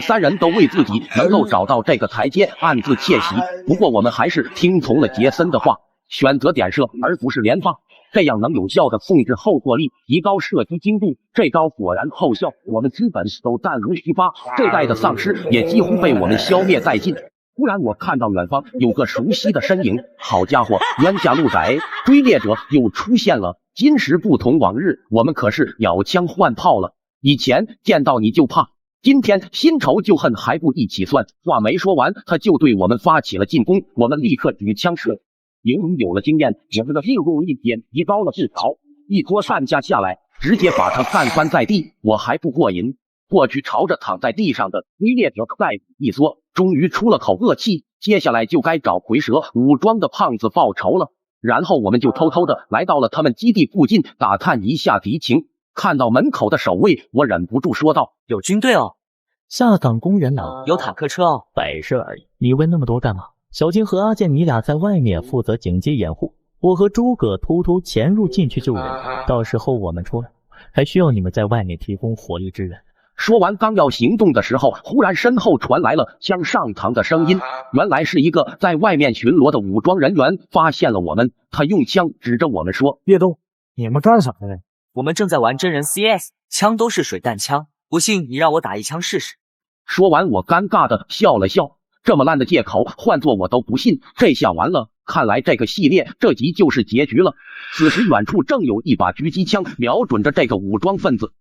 三人都为自己能够找到这个台阶暗自窃喜。不过我们还是听从了杰森的话，选择点射而不是连发，这样能有效的控制后坐力，提高射击精度。这招果然奏效，我们基本都弹如虚发，这代的丧尸也几乎被我们消灭殆尽。忽然我看到远方有个熟悉的身影，好家伙，冤家路窄，追猎者又出现了。今时不同往日，我们可是咬枪换炮了。以前见到你就怕，今天新仇旧恨还不一起算。话没说完，他就对我们发起了进攻，我们立刻举枪射。营中有了经验，我们的屁股一点，提高了至少，一拖散架下来，直接把他干翻在地。我还不过瘾，过去朝着躺在地上的追猎者再一缩，终于出了口恶气。接下来就该找蝰蛇武装的胖子报仇了。然后我们就偷偷的来到了他们基地附近，打探一下敌情。看到门口的守卫，我忍不住说道：“有军队哦，下岗公园哪有坦克车哦，摆设而已。你问那么多干嘛？”小金和阿健，你俩在外面负责警戒掩护，我和诸葛偷偷潜入进去救人，到时候我们出来，还需要你们在外面提供火力支援。说完刚要行动的时候，忽然身后传来了枪上膛的声音，原来是一个在外面巡逻的武装人员发现了我们，他用枪指着我们说：“别动，你们干啥呢？”我们正在玩真人 CS， 枪都是水弹枪，不信你让我打一枪试试。说完我尴尬的笑了笑，这么烂的借口换做我都不信。这下完了，看来这个系列这集就是结局了。此时远处正有一把狙击枪瞄准着这个武装分子。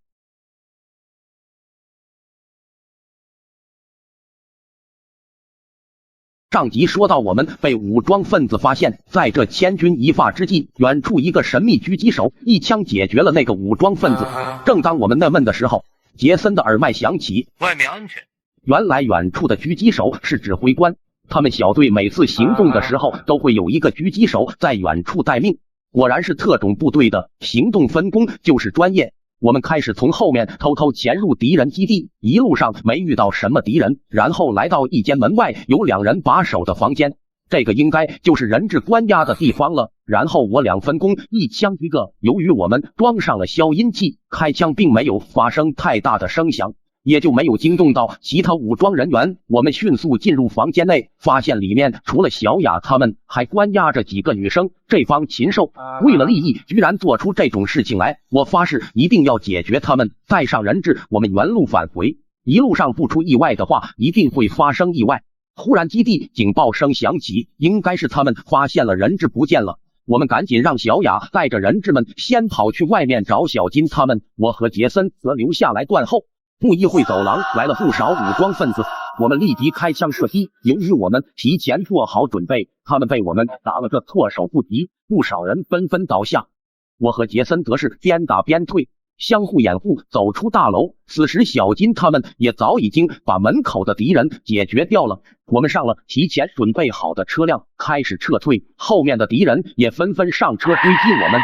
上集说到我们被武装分子发现，在这千钧一发之际，远处一个神秘狙击手一枪解决了那个武装分子。正当我们纳闷的时候，杰森的耳麦响起，外面安全。原来远处的狙击手是指挥官，他们小队每次行动的时候都会有一个狙击手在远处待命。果然是特种部队的，行动分工就是专业。我们开始从后面偷偷潜入敌人基地，一路上没遇到什么敌人，然后来到一间门外有2人把守的房间，这个应该就是人质关押的地方了。然后我俩分工，一枪一个。由于我们装上了消音器，开枪并没有发生太大的声响，也就没有惊动到其他武装人员。我们迅速进入房间内，发现里面除了小雅他们，还关押着几个女生。这方禽兽为了利益居然做出这种事情来，我发誓一定要解决他们。带上人质，我们原路返回，一路上不出意外的话，一定会发生意外。忽然基地警报声响起，应该是他们发现了人质不见了。我们赶紧让小雅带着人质们先跑去外面找小金他们，我和杰森则留下来断后。不一会，走廊来了不少武装分子，我们立即开枪射击。由于我们提前做好准备，他们被我们打了个措手不及，不少人纷纷倒下。我和杰森则是边打边退，相互掩护，走出大楼。此时小金他们也早已经把门口的敌人解决掉了。我们上了提前准备好的车辆，开始撤退，后面的敌人也纷纷上车追击我们。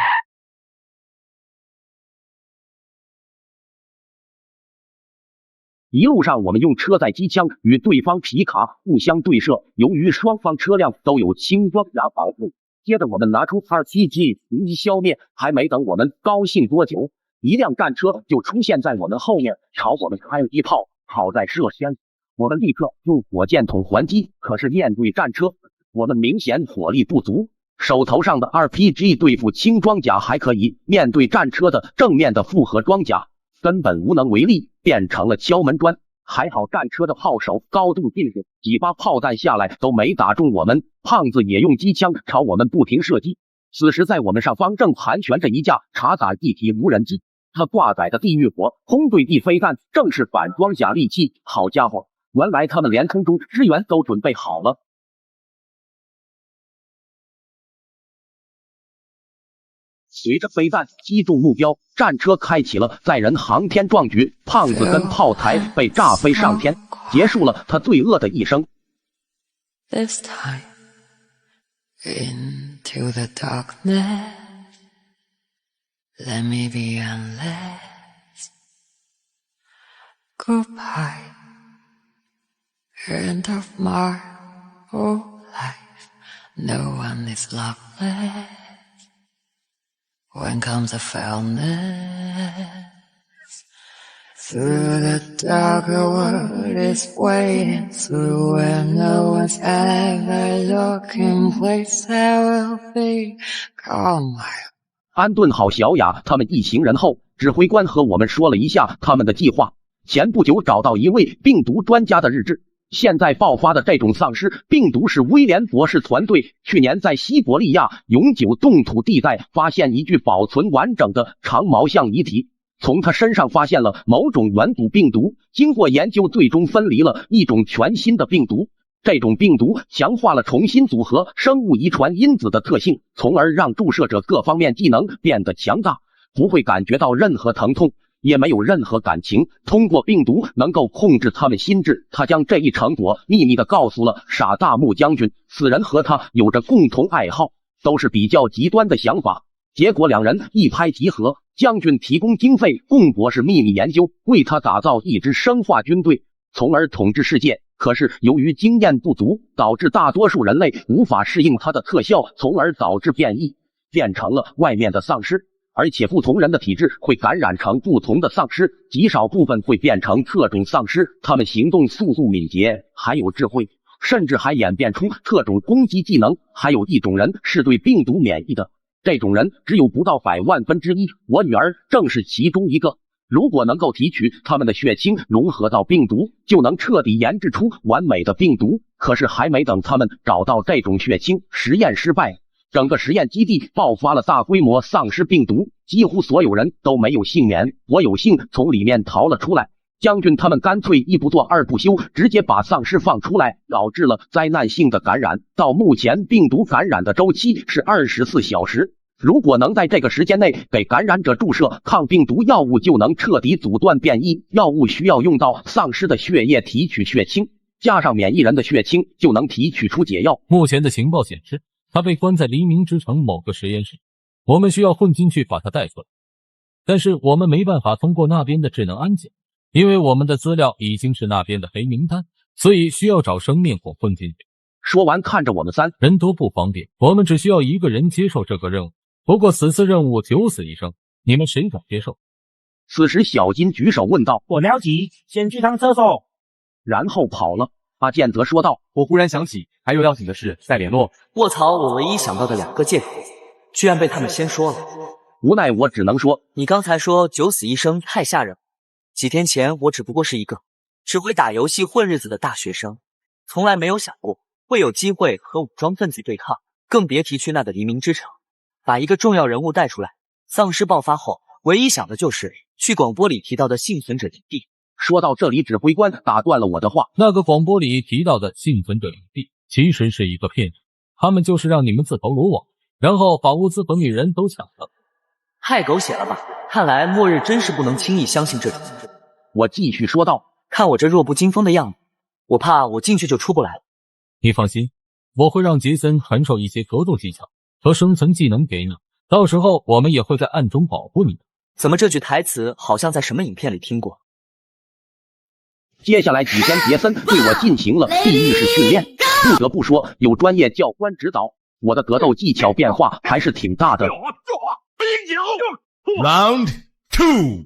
一路上我们用车载机枪与对方皮卡互相对射，由于双方车辆都有轻装甲保护，接着我们拿出RPG一消灭。还没等我们高兴多久，一辆战车就出现在我们后面，朝我们开了一炮。好在射先，我们立刻用火箭筒还击。可是面对战车，我们明显火力不足，手头上的 RPG 对付轻装甲还可以，面对战车的正面的复合装甲根本无能为力，变成了敲门砖。还好战车的炮手高度近视，几发炮弹下来都没打中我们。胖子也用机枪朝我们不停射击。此时在我们上方正盘旋着一架察打一体无人机，它挂载的地狱火轰对地飞弹正是反装甲利器。好家伙，原来他们连空中支援都准备好了。随着飞弹击中目标，战车开启了载人航天壮举，胖子跟炮台被炸飞上天，结束了他罪恶的一生。This time into the darkness, let me be endless. Goodbye, end of my whole life. No one is loveless.When comes the foulness, Through the darker world is waiting, through where no one's ever looking, place there will be calm. 安顿好小雅他们一行人后，指挥官和我们说了一下他们的计划。前不久找到一位病毒专家的日志，现在爆发的这种丧尸病毒是威廉博士团队去年在西伯利亚永久冻土地带发现一具保存完整的长毛象遗体，从他身上发现了某种原毒病毒，经过研究最终分离了一种全新的病毒。这种病毒强化了重新组合生物遗传因子的特性，从而让注射者各方面技能变得强大，不会感觉到任何疼痛，也没有任何感情。通过病毒能够控制他们心智。他将这一成果秘密地告诉了傻大木将军，此人和他有着共同爱好，都是比较极端的想法。结果两人一拍即合，将军提供经费供博士秘密研究，为他打造一支生化军队，从而统治世界。可是由于经验不足，导致大多数人类无法适应它的特效，从而导致变异，变成了外面的丧尸。而且不同人的体质会感染成不同的丧尸，极少部分会变成特种丧尸。他们行动速度敏捷，还有智慧，甚至还演变出特种攻击技能。还有一种人是对病毒免疫的，这种人只有不到100万分之一，我女儿正是其中一个。如果能够提取他们的血清融合到病毒，就能彻底研制出完美的病毒。可是还没等他们找到这种血清，实验失败，整个实验基地爆发了大规模丧尸病毒，几乎所有人都没有幸免。我有幸从里面逃了出来。将军他们干脆一不做二不休，直接把丧尸放出来，导致了灾难性的感染。到目前病毒感染的周期是24小时。如果能在这个时间内给感染者注射抗病毒药物，就能彻底阻断变异。药物需要用到丧尸的血液提取血清，加上免疫人的血清，就能提取出解药。目前的情报显示，他被关在黎明之城某个实验室，我们需要混进去把他带出来。但是我们没办法通过那边的智能安检，因为我们的资料已经是那边的黑名单，所以需要找生面孔混进去。说完看着我们三人都不方便，我们只需要一个人接受这个任务。不过此次任务9死1生，你们谁敢接受？此时小金举手问道：我着急，先去趟厕所。然后跑了。阿健则说道：我忽然想起还有要紧的事再联络。卧槽，我唯一想到的2个借口居然被他们先说了。无奈我只能说，你刚才说9死1生太吓人了。几天前我只不过是一个只会打游戏混日子的大学生，从来没有想过会有机会和武装分子对抗，更别提去那个黎明之城把一个重要人物带出来。丧尸爆发后，唯一想的就是去广播里提到的幸存者营地。说到这里，指挥官打断了我的话。那个广播里提到的幸存者营地其实是一个骗局，他们就是让你们自投罗网，然后把物资和女人都抢了。太狗血了吧，看来末日真是不能轻易相信这种。我继续说道，看我这弱不禁风的样子，我怕我进去就出不来了。你放心，我会让杰森传授一些格斗技巧和生存技能给你，到时候我们也会在暗中保护你的。怎么这句台词好像在什么影片里听过？接下来几天，杰森对我进行了地狱式训练。不得不说，有专业教官指导，我的格斗技巧变化还是挺大的。Round 2。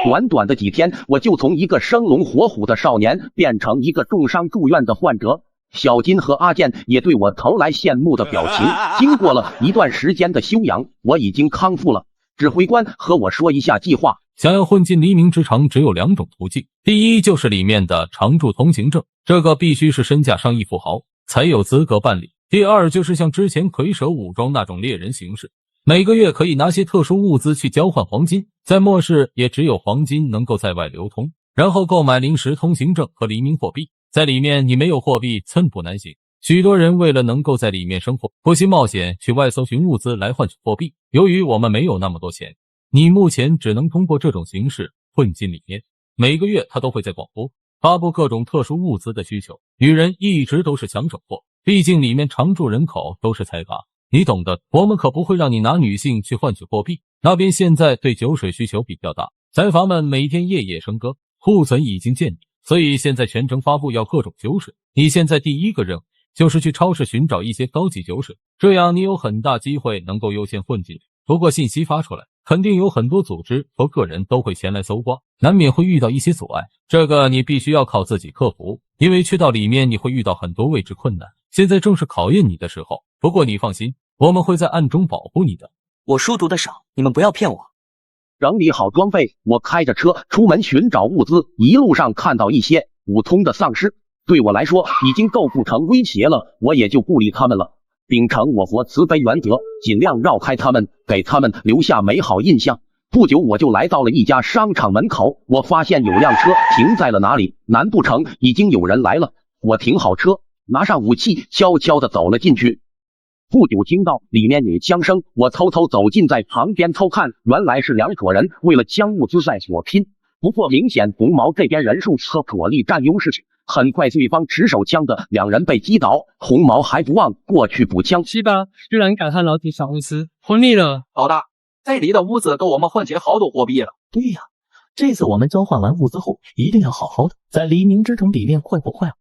短短的几天，我就从一个生龙活虎的少年变成一个重伤住院的患者。小金和阿健也对我投来羡慕的表情。经过了一段时间的休养，我已经康复了。指挥官和我说一下计划。想要混进黎明之城只有2种途径，第一就是里面的常驻通行证，这个必须是身价上亿富豪才有资格办理。第二就是像之前蝰蛇武装那种猎人形式，每个月可以拿些特殊物资去交换黄金，在末世也只有黄金能够在外流通，然后购买临时通行证和黎明货币。在里面你没有货币寸步难行，许多人为了能够在里面生活，不惜冒险去外搜寻物资来换取货币。由于我们没有那么多钱，你目前只能通过这种形式混进里面。每个月他都会在广播发布各种特殊物资的需求，女人一直都是抢手货，毕竟里面常住人口都是财阀，你懂的。我们可不会让你拿女性去换取货币。那边现在对酒水需求比较大，财阀们每天夜夜笙歌，库存已经见底，所以现在全城发布要各种酒水。你现在第一个任务就是去超市寻找一些高级酒水，这样你有很大机会能够优先混进去。不过信息发出来，肯定有很多组织和个人都会前来搜刮，难免会遇到一些阻碍，这个你必须要靠自己克服，因为去到里面你会遇到很多未知困难，现在正是考验你的时候。不过你放心，我们会在暗中保护你的。我书读得少，你们不要骗我。整理好装备，我开着车出门寻找物资，一路上看到一些普通的丧尸，对我来说已经构不成威胁了，我也就不理他们了。秉承我佛慈悲原则，尽量绕开他们，给他们留下美好印象。不久我就来到了一家商场门口，我发现有辆车停在了哪里，难不成已经有人来了？我停好车，拿上武器，悄悄地走了进去。不久听到里面有枪声，我偷偷走近，在旁边偷看，原来是两伙人为了将物资在所拼。不过明显红毛这边人数和火力占优势，很快对方持手枪的两人被击倒，红毛还不忘过去补枪。西巴居然敢和老铁抢物资，混腻了。老大，这里的物资够我们换起好多货币了。对呀，这次我们交换完物资后，一定要好好的在黎明之城里面快活快活。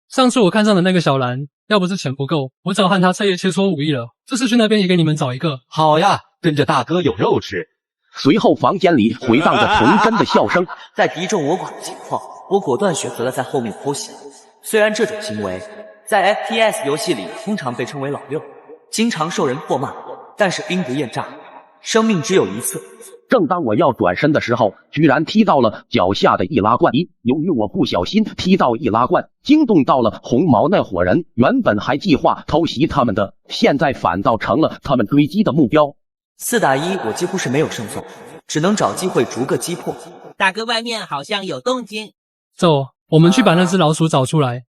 上次我看上的那个小兰，要不是钱不够，我早和他彻夜切磋武艺了。这次去那边也给你们找一个。好呀，跟着大哥有肉吃。随后房间里回荡着童真的笑声。在敌众我寡的情况，我果断选择了在后面偷袭。虽然这种行为在 FPS 游戏里通常被称为老六，经常受人唾骂，但是兵不厌诈，生命只有一次。正当我要转身的时候，居然踢到了脚下的易拉罐。由于我不小心踢到易拉罐，惊动到了红毛那伙人，原本还计划偷袭他们的，现在反倒成了他们追击的目标。4打1，我几乎是没有胜算，只能找机会逐个击破。大哥，外面好像有动静。走，我们去把那只老鼠找出来。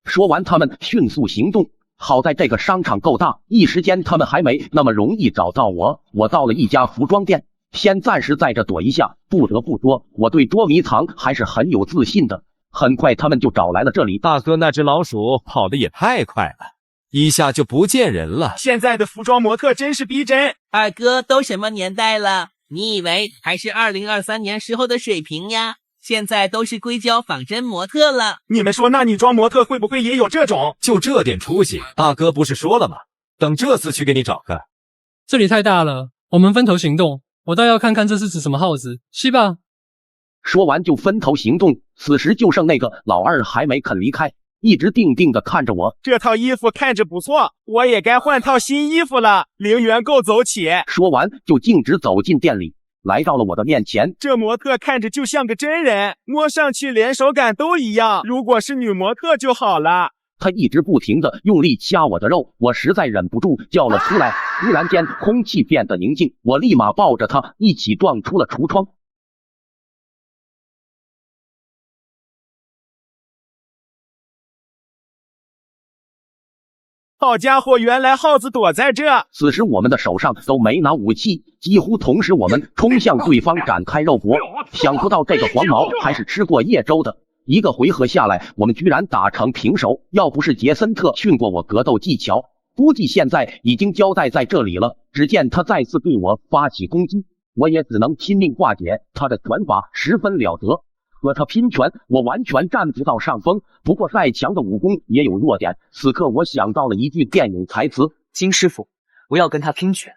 说完，他们迅速行动。好在这个商场够大，一时间他们还没那么容易找到我。我到了一家服装店，先暂时在这躲一下。不得不说，我对捉迷藏还是很有自信的。很快他们就找来了这里。大哥，那只老鼠跑得也太快了，一下就不见人了。现在的服装模特真是逼真。二哥，都什么年代了？你以为还是2023年时候的水平呀？现在都是硅胶仿真模特了。你们说那女装模特会不会也有这种？就这点出息，大哥不是说了吗？等这次去给你找个。这里太大了，我们分头行动。我倒要看看这是指什么耗子。去吧。说完就分头行动。此时就剩那个老二还没肯离开，一直定定的看着我。这套衣服看着不错，我也该换套新衣服了。零元购走起。说完就径直走进店里，来到了我的面前。这模特看着就像个真人，摸上去连手感都一样，如果是女模特就好了。他一直不停的用力掐我的肉，我实在忍不住叫了出来。突然间空气变得宁静，我立马抱着他一起撞出了橱窗。好家伙，原来耗子躲在这。此时我们的手上都没拿武器，几乎同时我们冲向对方展开肉搏。想不到这个黄毛还是吃过叶粥的，一个回合下来我们居然打成平手。要不是杰森特训过我格斗技巧，估计现在已经交代在这里了。只见他再次对我发起攻击，我也只能拼命化解。他的拳法十分了得，和他拼拳我完全占不到上风。不过再强的武功也有弱点。此刻我想到了一句电影台词：金师傅，我要跟他拼拳，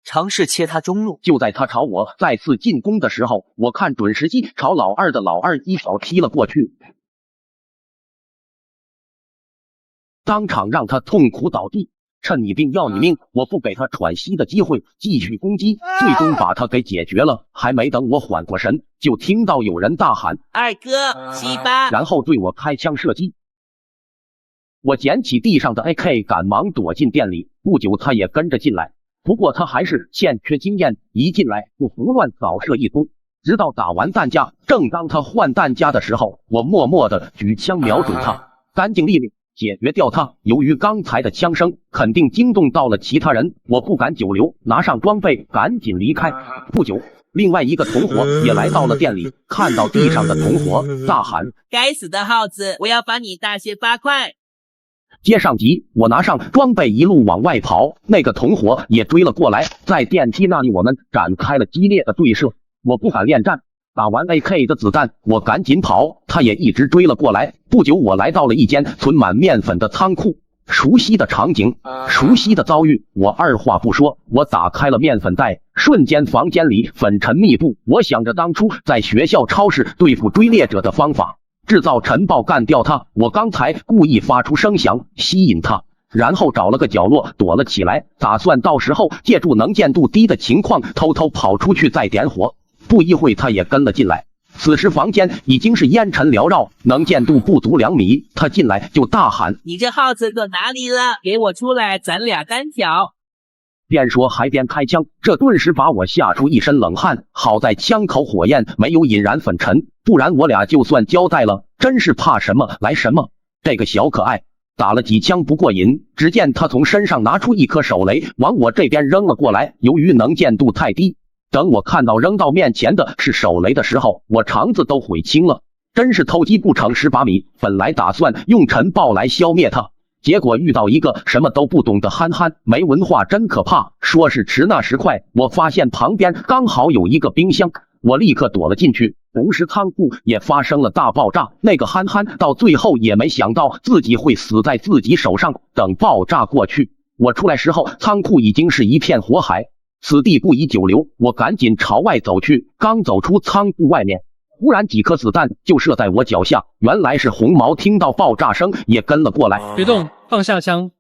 尝试切他中路。就在他朝我再次进攻的时候，我看准时机，朝老二的老二一手踢了过去，当场让他痛苦倒地。趁你病要你命，我不给他喘息的机会，继续攻击，最终把他给解决了。还没等我缓过神，就听到有人大喊：二哥，西巴！然后对我开枪射击。我捡起地上的 AK， 赶忙躲进店里。不久他也跟着进来，不过他还是欠缺经验，一进来就胡乱扫射一通，直到打完弹夹。正当他换弹夹的时候，我默默的举枪瞄准他，干净利落解决掉他。由于刚才的枪声肯定惊动到了其他人，我不敢久留，拿上装备赶紧离开。不久，另外一个同伙也来到了店里，看到地上的同伙，大喊：该死的耗子，我要把你大卸8块！接上集，我拿上装备一路往外跑，那个同伙也追了过来。在电梯那里我们展开了激烈的对射。我不敢恋战，打完 AK 的子弹我赶紧跑，他也一直追了过来。不久我来到了一间存满面粉的仓库，熟悉的场景，熟悉的遭遇，我二话不说，我打开了面粉袋，瞬间房间里粉尘密布。我想着当初在学校超市对付追猎者的方法，制造尘暴干掉他。我刚才故意发出声响吸引他，然后找了个角落躲了起来，打算到时候借助能见度低的情况偷偷跑出去再点火。不一会他也跟了进来。此时房间已经是烟尘缭绕，能见度不足2米。他进来就大喊：“你这耗子搁哪里了？给我出来，咱俩单挑！”边说还边开枪，这顿时把我吓出一身冷汗。好在枪口火焰没有引燃粉尘，不然我俩就算交代了。真是怕什么来什么。这个小可爱打了几枪不过瘾，只见他从身上拿出一颗手雷往我这边扔了过来。由于能见度太低，等我看到扔到面前的是手雷的时候，我肠子都悔青了。真是偷鸡不成蚀把米，本来打算用尘暴来消灭他，结果遇到一个什么都不懂的憨憨，没文化真可怕。说时迟那时快，我发现旁边刚好有一个冰箱，我立刻躲了进去。同时仓库也发生了大爆炸，那个憨憨到最后也没想到自己会死在自己手上。等爆炸过去，我出来时候仓库已经是一片火海，此地不宜久留，我赶紧朝外走去。刚走出仓库外面，忽然几颗子弹就射在我脚下，原来是红毛听到爆炸声也跟了过来。别动，放下枪。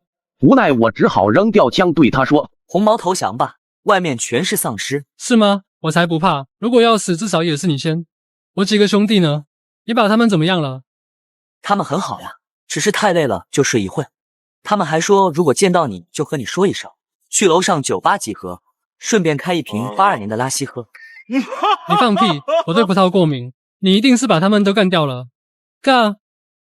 无奈我只好扔掉枪对他说：“红毛投降吧，外面全是丧尸。”是吗？我才不怕，如果要死至少也是你先。我几个兄弟呢？你把他们怎么样了？他们很好呀，只是太累了就睡一会。他们还说如果见到你就和你说一声，去楼上酒吧集合，顺便开一瓶82年的拉稀喝。你放屁！我对葡萄过敏。你一定是把他们都干掉了。干！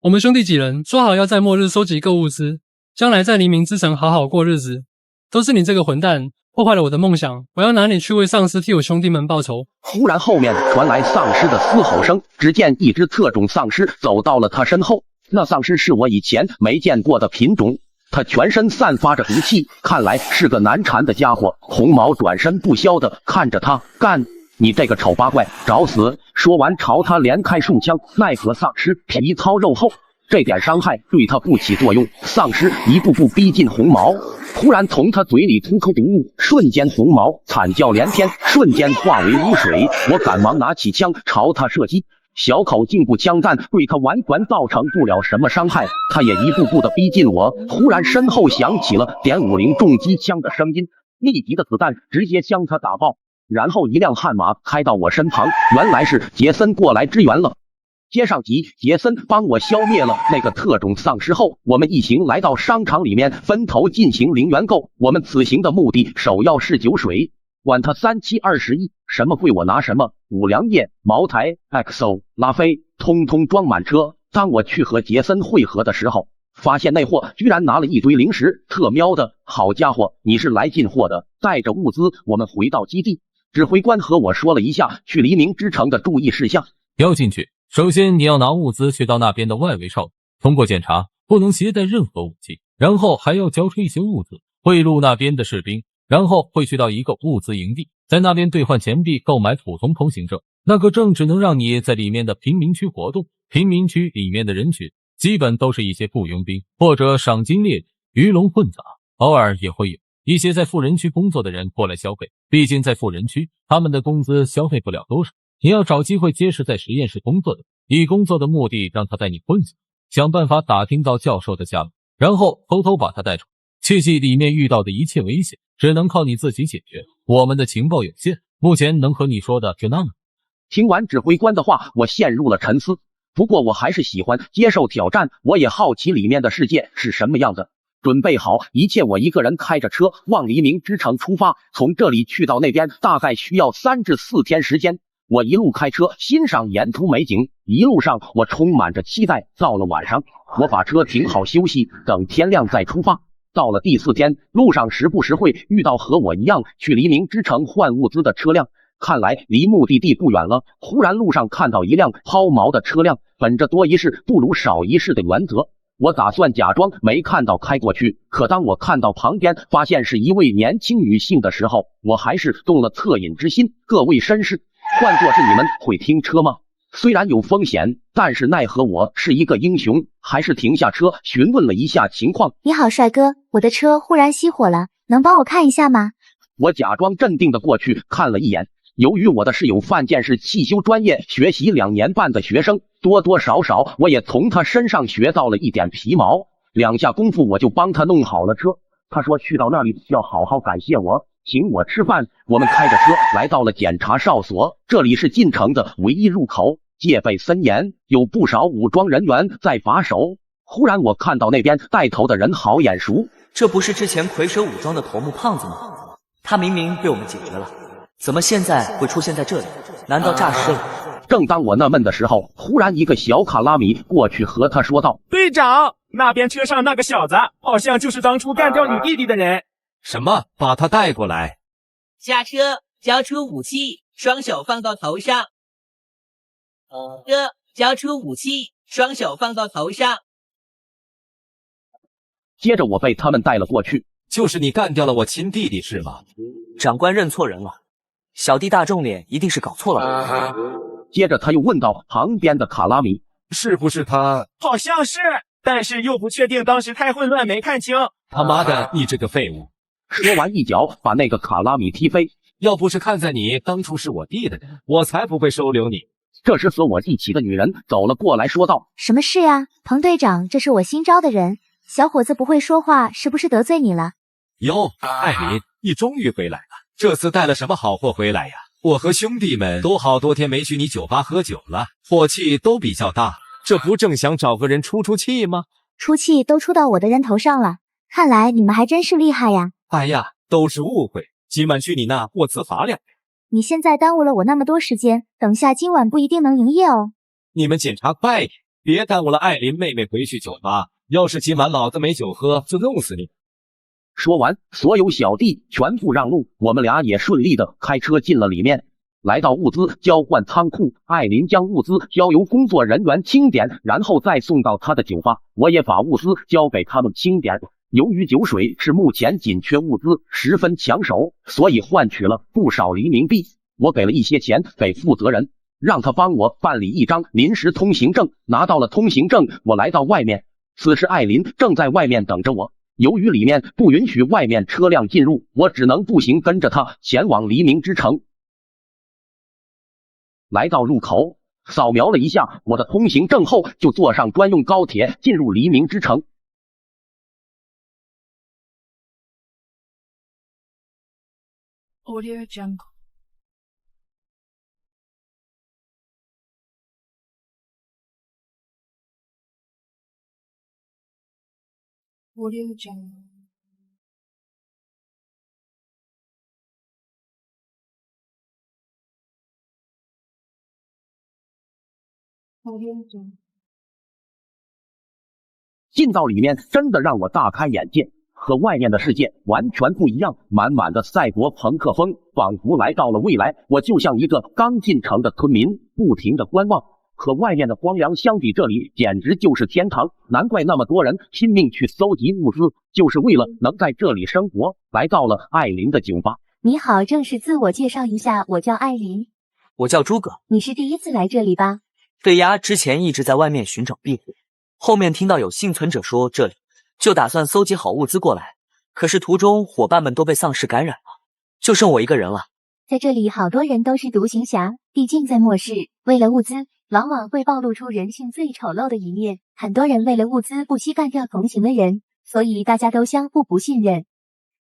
我们兄弟几人说好要在末日收集够物资，将来在黎明之城好好过日子。都是你这个混蛋破坏了我的梦想，我要拿你去为丧尸替我兄弟们报仇。忽然后面传来丧尸的嘶吼声，只见一只特种丧尸走到了他身后。那丧尸是我以前没见过的品种，他全身散发着毒气，看来是个难缠的家伙。红毛转身不消的看着他，干！你这个丑八怪，找死！说完朝他连开数枪，奈何丧尸皮糙肉厚，这点伤害对他不起作用。丧尸一步步逼近红毛，突然从他嘴里吐出毒雾，瞬间红毛惨叫连天，瞬间化为污水。我赶忙拿起枪朝他射击，小口径步枪弹对他完全造成不了什么伤害，他也一步步的逼近我。忽然身后响起了.50重机枪的声音，密集的子弹直接将他打爆。然后一辆悍马开到我身旁，原来是杰森过来支援了。接上集，杰森帮我消灭了那个特种丧尸后，我们一行来到商场里面分头进行零元购。我们此行的目的首要是酒水，管他3721，什么贵我拿什么。五粮液、茅台、XO、拉菲，通通装满车。当我去和杰森会合的时候，发现那货居然拿了一堆零食，特喵的，好家伙，你是来进货的！带着物资，我们回到基地。指挥官和我说了一下去黎明之城的注意事项。要进去，首先你要拿物资去到那边的外围哨，通过检查，不能携带任何武器，然后还要交出一些物资，贿赂那边的士兵，然后会去到一个物资营地，在那边兑换钱币购买普通通行证，那个证只能让你在里面的贫民区活动。贫民区里面的人群基本都是一些雇佣兵或者赏金猎鱼龙混杂，偶尔也会有一些在富人区工作的人过来消费，毕竟在富人区他们的工资消费不了多少，你要找机会结识在实验室工作的，以工作的目的让他带你混下，想办法打听到教授的下落，然后偷偷把他带出。切记里面遇到的一切危险只能靠你自己解决，我们的情报有限，目前能和你说的就那么。听完指挥官的话，我陷入了沉思，不过我还是喜欢接受挑战，我也好奇里面的世界是什么样的。准备好一切，我一个人开着车往黎明之城出发，从这里去到那边大概需要3至4天时间。我一路开车欣赏沿途美景，一路上我充满着期待。到了晚上，我把车停好休息，等天亮再出发。到了第4天，路上时不时会遇到和我一样去黎明之城换物资的车辆，看来离目的地不远了。忽然路上看到一辆抛锚的车辆，本着多一事不如少一事的原则，我打算假装没看到开过去，可当我看到旁边发现是一位年轻女性的时候，我还是动了恻隐之心。各位绅士，换作是你们会听车吗？虽然有风险，但是奈何我是一个英雄，还是停下车询问了一下情况。你好，帅哥，我的车忽然熄火了，能帮我看一下吗？我假装镇定的过去看了一眼。由于我的室友范建是汽修专业学习2年半的学生，多多少少我也从他身上学到了一点皮毛。2下功夫我就帮他弄好了车。他说去到那里要好好感谢我，请我吃饭。我们开着车来到了检查哨所，这里是进城的唯一入口，戒备森严，有不少武装人员在把守。忽然我看到那边带头的人好眼熟，这不是之前蝰蛇武装的头目胖子吗？他明明被我们解决了，怎么现在会出现在这里？难道诈尸了？正当我纳闷的时候，忽然一个小卡拉米过去和他说道：队长，那边车上那个小子好像就是当初干掉你弟弟的人。什么？把他带过来。下车，交出武器，双手放到头上。交出武器，双手放到头上。接着我被他们带了过去。就是你干掉了我亲弟弟是吗？长官认错人了，小弟大众脸一定是搞错了吧。接着他又问到旁边的卡拉米，是不是他？好像是，但是又不确定，当时太混乱没看清。他妈的，你这个废物！说完一脚把那个卡拉米踢飞。要不是看在你当初是我弟的人，我才不会收留你。这时和我一起的女人走了过来说道：什么事呀，彭队长，这是我新招的人，小伙子不会说话，是不是得罪你了？哟，艾琳，你终于回来了，这次带了什么好货回来呀？我和兄弟们都好多天没去你酒吧喝酒了，火气都比较大，这不正想找个人出出气吗？出气都出到我的人头上了，看来你们还真是厉害呀。哎呀，都是误会，今晚去你那我自罚2人。你现在耽误了我那么多时间，等下今晚不一定能营业哦。你们检查快点，别耽误了艾琳妹妹回去酒吧，要是今晚老子没酒喝，就弄死你。说完，所有小弟全部让路，我们俩也顺利的开车进了里面。来到物资交换仓库，艾琳将物资交由工作人员清点，然后再送到他的酒吧。我也把物资交给他们清点。由于酒水是目前紧缺物资，十分抢手，所以换取了不少黎明币。我给了一些钱给负责人，让他帮我办理一张临时通行证。拿到了通行证，我来到外面。此时艾琳正在外面等着我。由于里面不允许外面车辆进入，我只能步行跟着他前往黎明之城。来到入口，扫描了一下我的通行证后，就坐上专用高铁进入黎明之城。Audio Jungle。Audio Jungle。进到里面真的让我大开眼界，和外面的世界完全不一样，满满的赛博朋克风，仿佛来到了未来。我就像一个刚进城的村民，不停的观望。和外面的荒凉相比，这里简直就是天堂，难怪那么多人拼命去搜集物资，就是为了能在这里生活。来到了艾琳的酒吧。你好，正式自我介绍一下，我叫艾琳。我叫诸葛。你是第一次来这里吧？对呀，之前一直在外面寻找庇护，后面听到有幸存者说这里，就打算搜集好物资过来。可是途中伙伴们都被丧尸感染了，就剩我一个人了。在这里好多人都是独行侠，毕竟在末世，为了物资往往会暴露出人性最丑陋的一面，很多人为了物资不惜干掉同行的人，所以大家都相互不信任。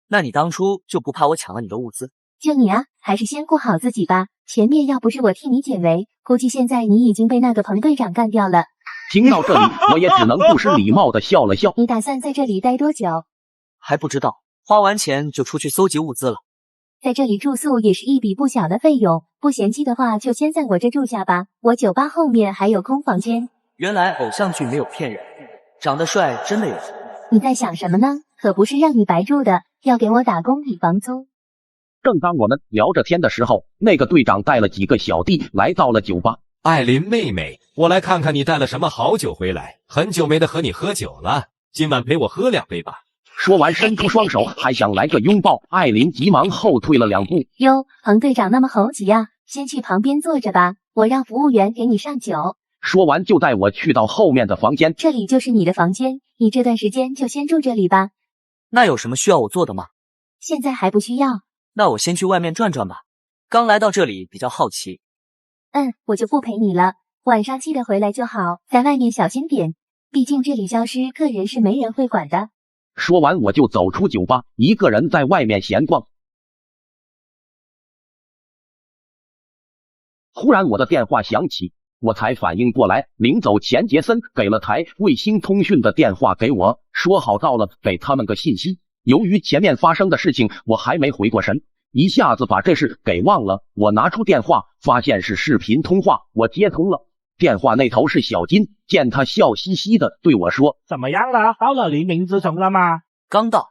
那你当初就不怕我抢了你的物资？就你啊，还是先顾好自己吧。前面要不是我替你解围，估计现在你已经被那个彭队长干掉了。听到这里，我也只能不失礼貌的笑了笑。你打算在这里待多久？还不知道，花完钱就出去搜集物资了。在这里住宿也是一笔不小的费用，不嫌弃的话就先在我这住下吧，我酒吧后面还有空房间。原来偶像剧没有骗人，长得帅真的有。你在想什么呢？可不是让你白住的，要给我打工抵房租。正当我们聊着天的时候，那个队长带了几个小弟来到了酒吧。艾琳妹妹，我来看看你带了什么好酒回来，很久没得和你喝酒了，今晚陪我喝2杯吧。说完伸出双手，还想来个拥抱，艾琳急忙后退了2步。哟，彭队长那么猴急啊，先去旁边坐着吧，我让服务员给你上酒。说完就带我去到后面的房间。这里就是你的房间，你这段时间就先住这里吧。那有什么需要我做的吗？现在还不需要。那我先去外面转转吧，刚来到这里比较好奇。我就不陪你了，晚上记得回来就好，在外面小心点，毕竟这里消失客人是没人会管的。说完我就走出酒吧，一个人在外面闲逛。忽然我的电话响起，我才反应过来，临走前杰森给了台卫星通讯的电话给我，说好到了给他们个信息。由于前面发生的事情我还没回过神，一下子把这事给忘了。我拿出电话，发现是视频通话，我接通了。电话那头是小金，见他笑嘻嘻的对我说：怎么样了？到了黎明之城了吗？刚到，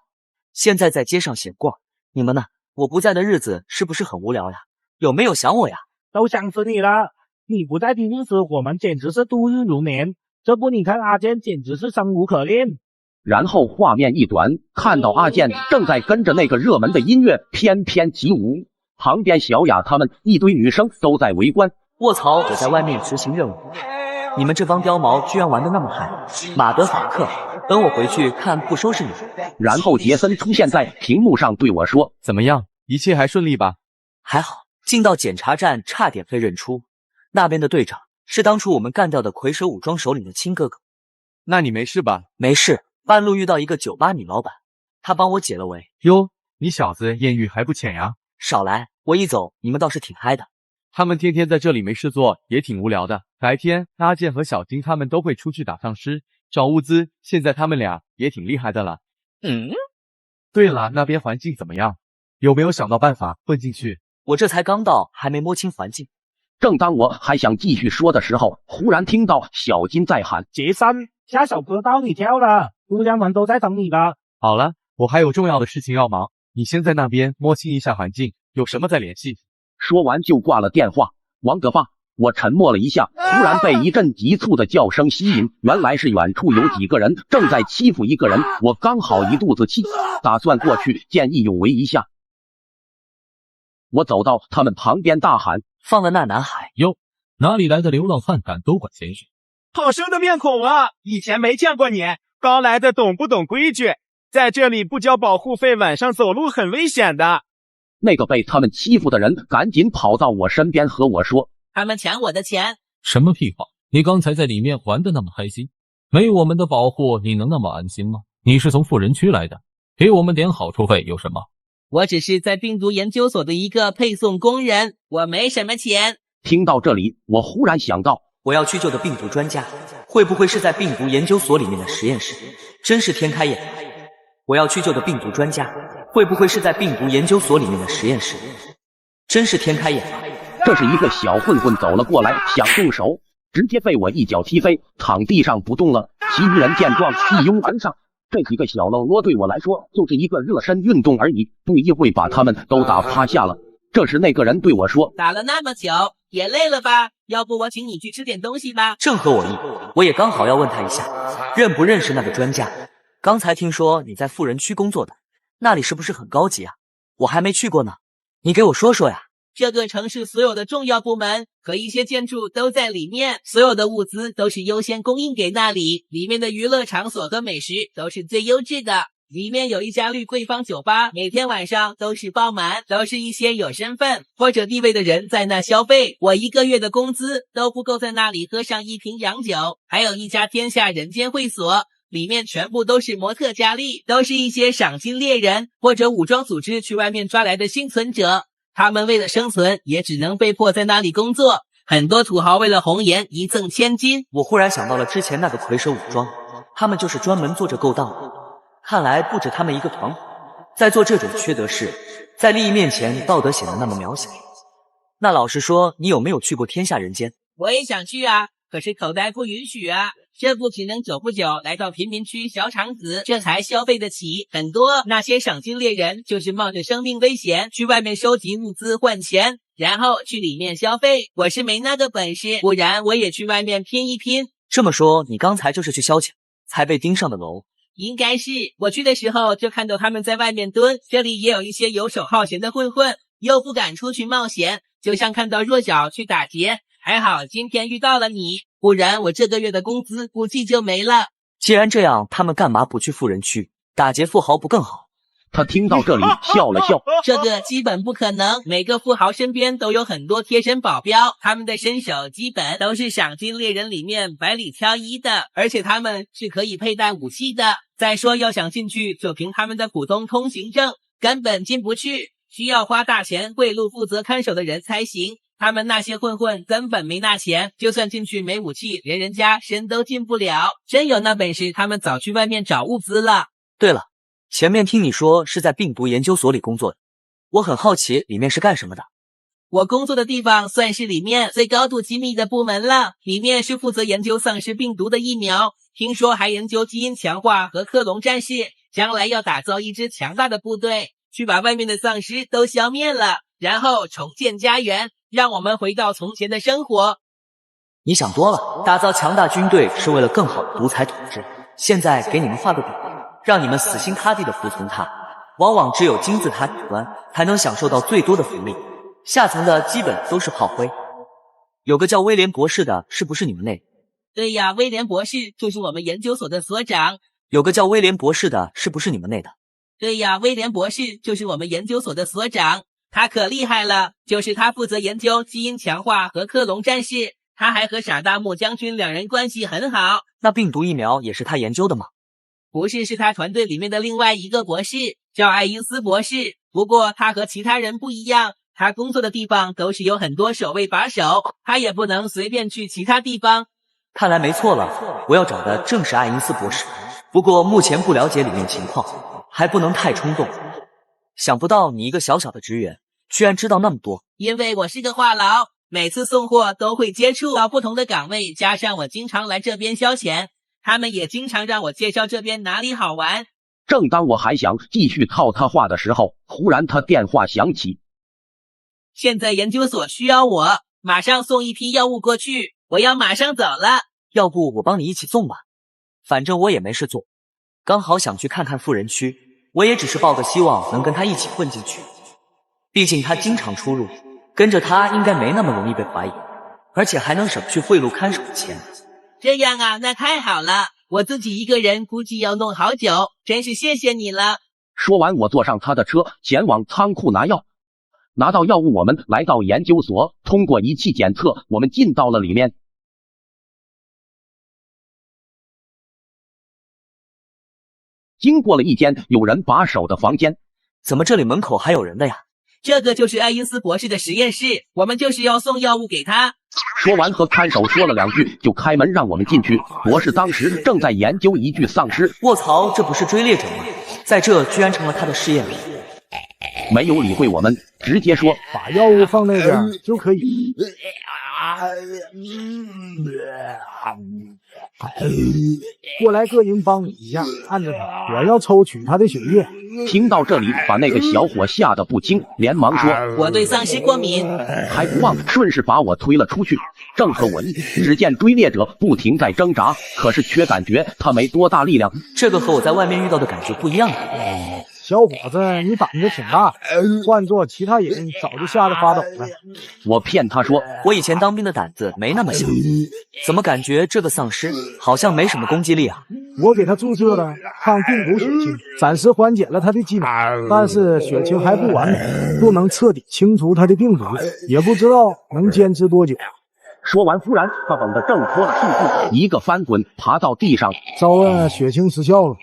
现在在街上闲逛。你们呢？我不在的日子是不是很无聊呀？有没有想我呀？都想死你了！你不在的日子，我们简直是度日如年。这不，你看阿健简直是生无可恋。然后画面一转，看到阿健正在跟着那个热门的音乐翩翩起舞，旁边小雅他们一堆女生都在围观。卧槽！我在外面执行任务，你们这帮貂毛居然玩得那么嗨！马德法克，等我回去看不收拾你。然后杰森出现在屏幕上对我说：怎么样？一切还顺利吧？还好，进到检查站差点被认出，那边的队长是当初我们干掉的蝰蛇武装首领的亲哥哥。那你没事吧？没事，半路遇到一个酒吧女老板，她帮我解了围。哟，你小子艳遇还不浅呀？少来，我一走你们倒是挺嗨的。他们天天在这里没事做，也挺无聊的。白天阿健和小金他们都会出去打丧尸，找物资。现在他们俩也挺厉害的了。对了，那边环境怎么样？有没有想到办法混进去？我这才刚到，还没摸清环境。正当我还想继续说的时候，忽然听到小金在喊：杰森，下首歌到你跳了，姑娘们都在等你了。好了，我还有重要的事情要忙，你先在那边摸清一下环境，有什么再联系。说完就挂了电话。王个爸！我沉默了一下，突然被一阵急促的叫声吸引，原来是远处有几个人正在欺负一个人。我刚好一肚子气，打算过去见义勇为一下。我走到他们旁边大喊：放了那男孩！哟，哪里来的流浪汉敢多管闲事？好生的面孔啊，以前没见过你，刚来的懂不懂规矩？在这里不交保护费，晚上走路很危险的。那个被他们欺负的人赶紧跑到我身边和我说：他们抢我的钱。什么屁话！你刚才在里面玩的那么开心，没我们的保护，你能那么安心吗？你是从富人区来的，给我们点好处费有什么？我只是在病毒研究所的一个配送工人，我没什么钱。听到这里，我忽然想到，我要去救的病毒专家，会不会是在病毒研究所里面的实验室？真是天开眼！我要去救的病毒专家，会不会是在病毒研究所里面的实验室？真是天开眼！这是一个小混混走了过来，想动手，直接被我一脚踢飞，躺地上不动了。其余人见状一拥而上，这几个小喽啰对我来说就是一个热身运动而已，不一会把他们都打趴下了。这时那个人对我说：打了那么久，也累了吧？要不我请你去吃点东西吧？正合我意，我也刚好要问他一下，认不认识那个专家？刚才听说你在富人区工作的，那里是不是很高级啊？我还没去过呢，你给我说说呀。这个城市所有的重要部门和一些建筑都在里面，所有的物资都是优先供应给那里，里面的娱乐场所和美食都是最优质的。里面有一家绿桂坊酒吧，每天晚上都是爆满，都是一些有身份或者地位的人在那消费。我一个月的工资都不够在那里喝上一瓶洋酒。还有一家天下人间会所，里面全部都是模特佳丽，都是一些赏金猎人或者武装组织去外面抓来的幸存者，他们为了生存也只能被迫在那里工作。很多土豪为了红颜一赠千金。我忽然想到了之前那个蝰蛇武装，他们就是专门做着勾当的。看来不止他们一个团伙在做这种缺德事，在利益面前道德显得那么渺小。那老实说，你有没有去过天下人间？我也想去啊，可是口袋不允许啊。这不只能久不久来到贫民区小厂子，这才消费得起。很多那些赏金猎人就是冒着生命危险去外面收集物资换钱，然后去里面消费。我是没那个本事，不然我也去外面拼一拼。这么说，你刚才就是去消遣才被盯上的喽？应该是，我去的时候就看到他们在外面蹲，这里也有一些游手好闲的混混，又不敢出去冒险，就像看到弱小去打劫，还好今天遇到了你，不然我这个月的工资估计就没了。既然这样，他们干嘛不去富人区打劫富豪不更好？他听到这里笑了笑，这个基本不可能，每个富豪身边都有很多贴身保镖，他们的身手基本都是赏金猎人里面百里挑一的，而且他们是可以佩戴武器的。再说要想进去，就凭他们的普通通行证根本进不去，需要花大钱贿赂负责看守的人才行。他们那些混混根本没那钱，就算进去没武器，连人家身都进不了。真有那本事，他们早去外面找物资了。对了，前面听你说是在病毒研究所里工作的，我很好奇里面是干什么的。我工作的地方算是里面最高度机密的部门了，里面是负责研究丧尸病毒的疫苗，听说还研究基因强化和克隆战士，将来要打造一支强大的部队，去把外面的丧尸都消灭了，然后重建家园，让我们回到从前的生活。你想多了，打造强大军队是为了更好的独裁统治。现在给你们画个饼，让你们死心塌地的服从他。往往只有金字塔顶端才能享受到最多的福利，下层的基本都是炮灰。有个叫威廉博士的，是不是你们那？对呀，威廉博士就是我们研究所的所长。有个叫威廉博士的，是不是你们那的？对呀，威廉博士就是我们研究所的所长，他可厉害了，就是他负责研究基因强化和克隆战士，他还和傻大木将军两人关系很好。那病毒疫苗也是他研究的吗？不是，是他团队里面的另外一个博士，叫爱因斯博士。不过他和其他人不一样，他工作的地方都是有很多守卫把守，他也不能随便去其他地方。看来没错了，我要找的正是爱因斯博士。不过目前不了解里面情况，还不能太冲动。想不到你一个小小的职员，居然知道那么多。因为我是个话痨，每次送货都会接触到不同的岗位，加上我经常来这边消遣，他们也经常让我介绍这边哪里好玩。正当我还想继续套他话的时候，忽然他电话响起。现在研究所需要我，马上送一批药物过去，我要马上走了。要不我帮你一起送吧，反正我也没事做，刚好想去看看富人区，我也只是抱个希望能跟他一起混进去。毕竟他经常出入，跟着他应该没那么容易被怀疑，而且还能省去贿赂看守的钱。这样啊，那太好了，我自己一个人估计要弄好久，真是谢谢你了。说完，我坐上他的车，前往仓库拿药。拿到药物，我们来到研究所，通过仪器检测，我们进到了里面。经过了一间有人把守的房间，怎么这里门口还有人的呀？这个就是爱因斯博士的实验室，我们就是要送药物给他。说完和看守说了两句，就开门让我们进去。博士当时正在研究一具丧尸。卧槽，这不是追猎者吗？在这居然成了他的试验品。没有理会我们，直接说把药物放那边就可以。过来，个人帮你一下，按着他，我要抽取他的血液。听到这里，把那个小伙吓得不轻，连忙说：“我对丧尸过敏。”还不忘顺势把我推了出去。正合我意，只见追猎者不停在挣扎，可是却感觉他没多大力量。这个和我在外面遇到的感觉不一样啊。小伙子，你胆子挺大，换做其他人早就吓得发抖了。我骗他说，我以前当兵的胆子没那么小，怎么感觉这个丧尸好像没什么攻击力啊？我给他注射了抗病毒血清，暂时缓解了他的机能，但是血清还不完美，不能彻底清除他的病毒，也不知道能坚持多久。说完，忽然他猛地挣脱了束缚，一个翻滚爬到地上，糟了，血清失效了。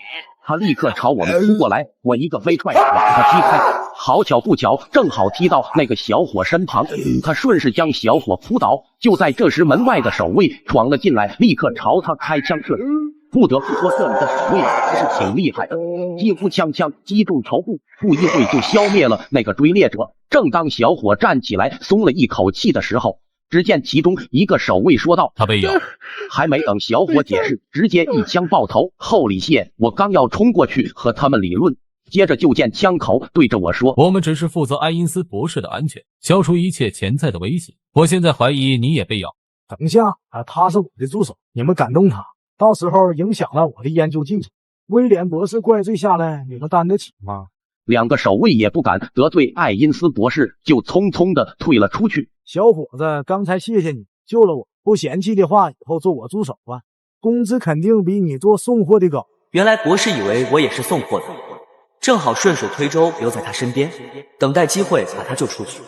他立刻朝我们扑过来，我一个飞踹把他踢开。好巧不巧，正好踢到那个小伙身旁，他顺势将小伙扑倒。就在这时，门外的守卫闯了进来，立刻朝他开枪射击。不得不说，这里的守卫还是挺厉害的，几乎枪击中头部，不一会就消灭了那个追猎者。正当小伙站起来松了一口气的时候，只见其中一个守卫说道：“他被咬。”还没等小伙解释，直接一枪爆头。厚礼谢！我刚要冲过去和他们理论，接着就见枪口对着我说：“我们只是负责爱因斯博士的安全，消除一切潜在的威胁。我现在怀疑你也被咬。”等一下啊，他是我的助手，你们敢动他，到时候影响了我的研究进程。威廉博士怪罪下来，你们担得起吗？两个守卫也不敢得罪爱因斯博士，就匆匆的退了出去。小伙子，刚才谢谢你，救了我，不嫌弃的话，以后做我助手吧，工资肯定比你做送货的高。原来博士以为我也是送货的，正好顺水推舟留在他身边，等待机会把他救出去。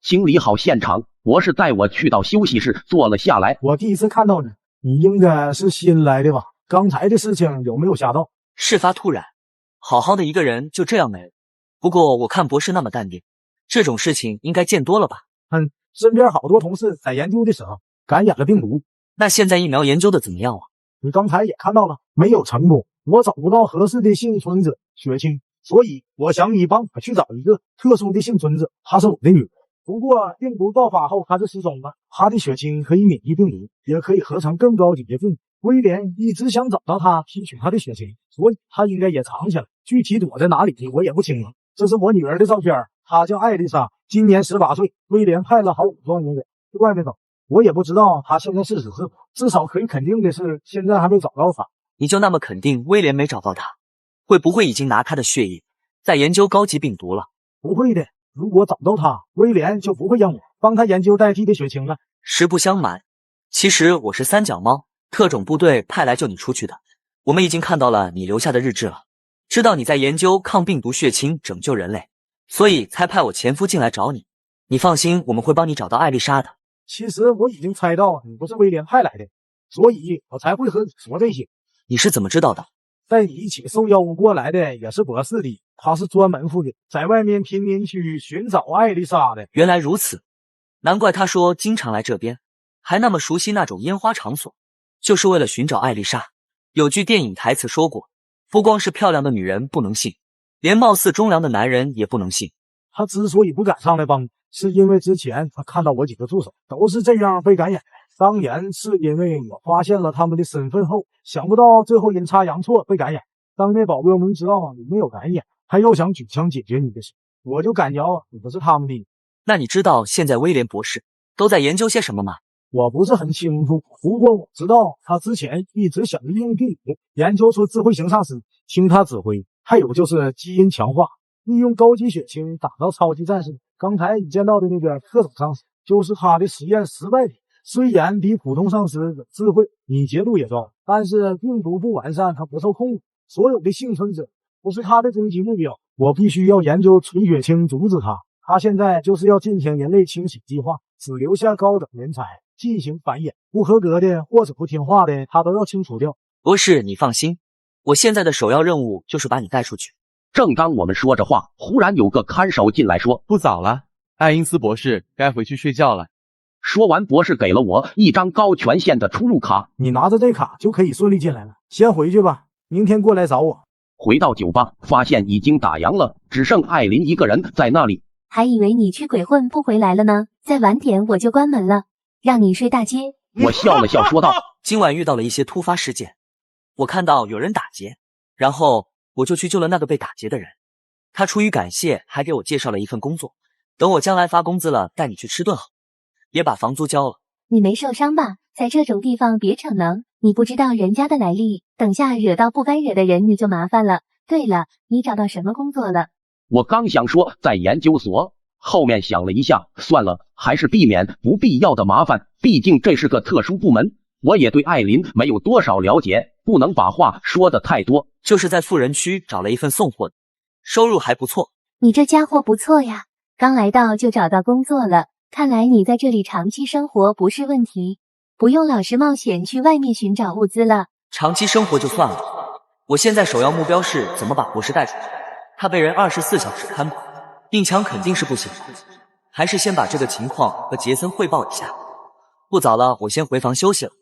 清理好现场，博士带我去到休息室坐了下来。我第一次看到你，你应该是新来的吧？刚才的事情有没有吓到？事发突然，好好的一个人就这样没了。不过我看博士那么淡定，这种事情应该见多了吧？身边好多同事在研究的时候感染了病毒。那现在疫苗研究的怎么样啊？你刚才也看到了，没有成功。我找不到合适的幸存者血清，所以我想你帮我去找一个特殊的幸存者，她是我的女儿。不过病毒爆发后她是失踪了，她的血清可以免疫病毒，也可以合成更高级的病毒。威廉一直想找到她，提取她的血清，所以她应该也藏起来，具体躲在哪里我也不清楚。这是我女儿的照片，她叫艾丽莎，今年18岁。威廉派了好武装人员去外面找，我也不知道她现在是死是活，至少可以肯定的是，现在还没找到她。你就那么肯定威廉没找到他？会不会已经拿他的血液在研究高级病毒了？不会的，如果找到他，威廉就不会让我帮他研究代替的血清了。实不相瞒，其实我是三脚猫特种部队派来救你出去的。我们已经看到了你留下的日志了，知道你在研究抗病毒血清拯救人类，所以才派我前夫进来找你。你放心，我们会帮你找到艾丽莎的。其实我已经猜到你不是威廉派来的，所以我才会和你说这些。你是怎么知道的？带你一起受邀过来的也是博士的，他是专门负责在外面贫民区寻找艾丽莎的。原来如此，难怪他说经常来这边，还那么熟悉那种烟花场所，就是为了寻找艾丽莎。有句电影台词说过，不光是漂亮的女人不能信，连貌似忠良的男人也不能信。他之所以不敢上来帮，是因为之前他看到我几个助手都是这样被感染。当然是因为我发现了他们的身份后，想不到最后阴差阳错被感染。当那保镖们知道你没有感染，他又想举枪解决你的事，我就感觉你不是他们的。那你知道现在威廉博士都在研究些什么吗？我不是很清楚，不过我知道他之前一直想利用病毒研究出智慧型丧尸，听他指挥。还有就是基因强化，利用高级血清打造超级战士。刚才你见到的那个特种丧尸就是他的实验失败品。虽然比普通丧尸有智慧，敏捷度也高，但是病毒不完善，它不受控制。所有的幸存者不是他的终极目标，我必须要研究纯血清阻止他。他现在就是要进行人类清洗计划，只留下高等人才进行繁衍，不合格的或者不听话的，他都要清除掉。博士，你放心，我现在的首要任务就是把你带出去。正当我们说着话，忽然有个看守进来说：“不早了，爱因斯博士该回去睡觉了。”说完，博士给了我一张高权限的出入卡，你拿着这卡就可以顺利进来了。先回去吧，明天过来找我。回到酒吧，发现已经打烊了，只剩艾琳一个人在那里。还以为你去鬼混不回来了呢，再晚点我就关门了，让你睡大街。我笑了笑说道：“今晚遇到了一些突发事件，我看到有人打劫，然后我就去救了那个被打劫的人。他出于感谢，还给我介绍了一份工作，等我将来发工资了，带你去吃顿好。也把房租交了。你没受伤吧？在这种地方别逞能，你不知道人家的来历，等下惹到不该惹的人你就麻烦了。对了，你找到什么工作了？我刚想说在研究所，后面想了一下，算了，还是避免不必要的麻烦，毕竟这是个特殊部门。我也对艾琳没有多少了解，不能把话说得太多。就是在富人区找了一份送货的，收入还不错。你这家伙不错呀，刚来到就找到工作了。看来你在这里长期生活不是问题，不用老是冒险去外面寻找物资了。长期生活就算了，我现在首要目标是怎么把博士带出去。他被人24小时看管，硬抢肯定是不行，还是先把这个情况和杰森汇报一下。不早了，我先回房休息了。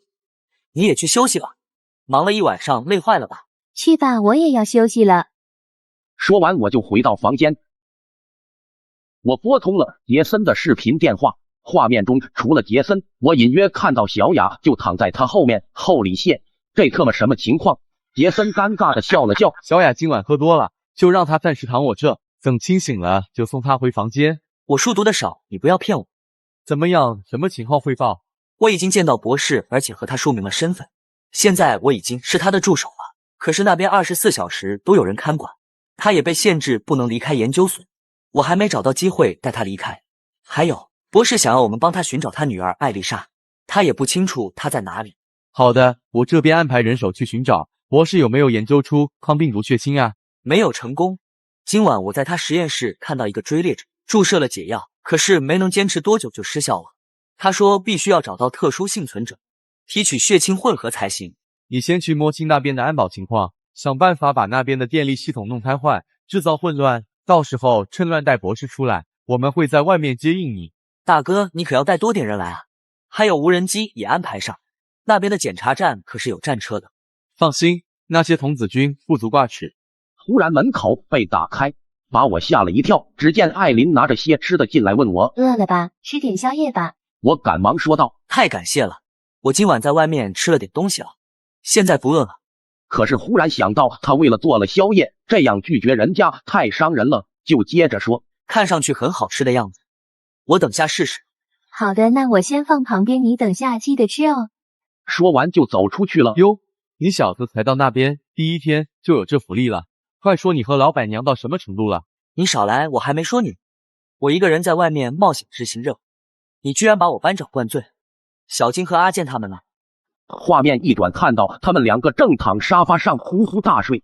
你也去休息吧，忙了一晚上，累坏了吧？去吧，我也要休息了。说完我就回到房间。我拨通了杰森的视频电话，画面中除了杰森，我隐约看到小雅就躺在他后面。厚礼谢，这特么什么情况？杰森尴尬的笑了笑。小雅今晚喝多了，就让她暂时躺我这，等清醒了就送她回房间。我书读的少，你不要骗我。怎么样？什么情况汇报？我已经见到博士，而且和他说明了身份。现在我已经是他的助手了，可是那边24小时都有人看管，他也被限制不能离开研究所。我还没找到机会带他离开。还有，博士想要我们帮他寻找他女儿艾丽莎，他也不清楚他在哪里。好的，我这边安排人手去寻找。博士有没有研究出抗病毒血清啊？没有成功。今晚我在他实验室看到一个追猎者，注射了解药，可是没能坚持多久就失效了。他说必须要找到特殊幸存者，提取血清混合才行。你先去摸清那边的安保情况，想办法把那边的电力系统弄瘫痪，制造混乱，到时候趁乱带博士出来，我们会在外面接应你。大哥，你可要带多点人来啊，还有无人机也安排上，那边的检查站可是有战车的。放心，那些童子军不足挂齿。突然门口被打开，把我吓了一跳。只见艾琳拿着些吃的进来问我，饿了吧？吃点宵夜吧。我赶忙说道，太感谢了，我今晚在外面吃了点东西了，现在不饿了。可是忽然想到他为了做了宵夜，这样拒绝人家太伤人了，就接着说，看上去很好吃的样子，我等下试试。好的，那我先放旁边，你等下记得吃哦。说完就走出去了。哟，你小子才到那边第一天就有这福利了，快说你和老板娘到什么程度了？你少来，我还没说你。我一个人在外面冒险执行任务，你居然把我班长灌醉。小金和阿健他们呢？画面一转，看到他们两个正躺沙发上呼呼大睡。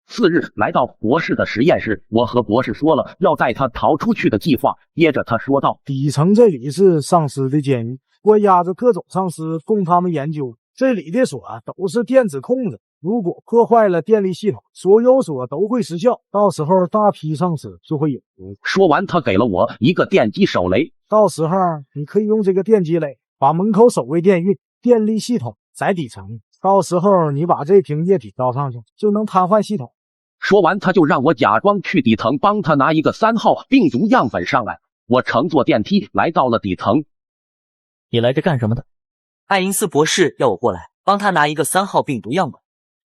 次日来到博士的实验室，我和博士说了要带他逃出去的计划。接着他说道，底层这里是丧尸的监狱，关押着各种丧尸供他们研究，这里的锁都是电子控制，如果破坏了电力系统，所有锁都会失效，到时候大批丧尸就会有。说完他给了我一个电击手雷，到时候你可以用这个电击雷把门口守卫电运，电力系统在底层，到时候你把这瓶液体倒上去就能瘫痪系统。说完他就让我假装去底层帮他拿一个3号病毒样本上来。我乘坐电梯来到了底层。你来这干什么的？爱因斯博士要我过来帮他拿一个3号病毒样本。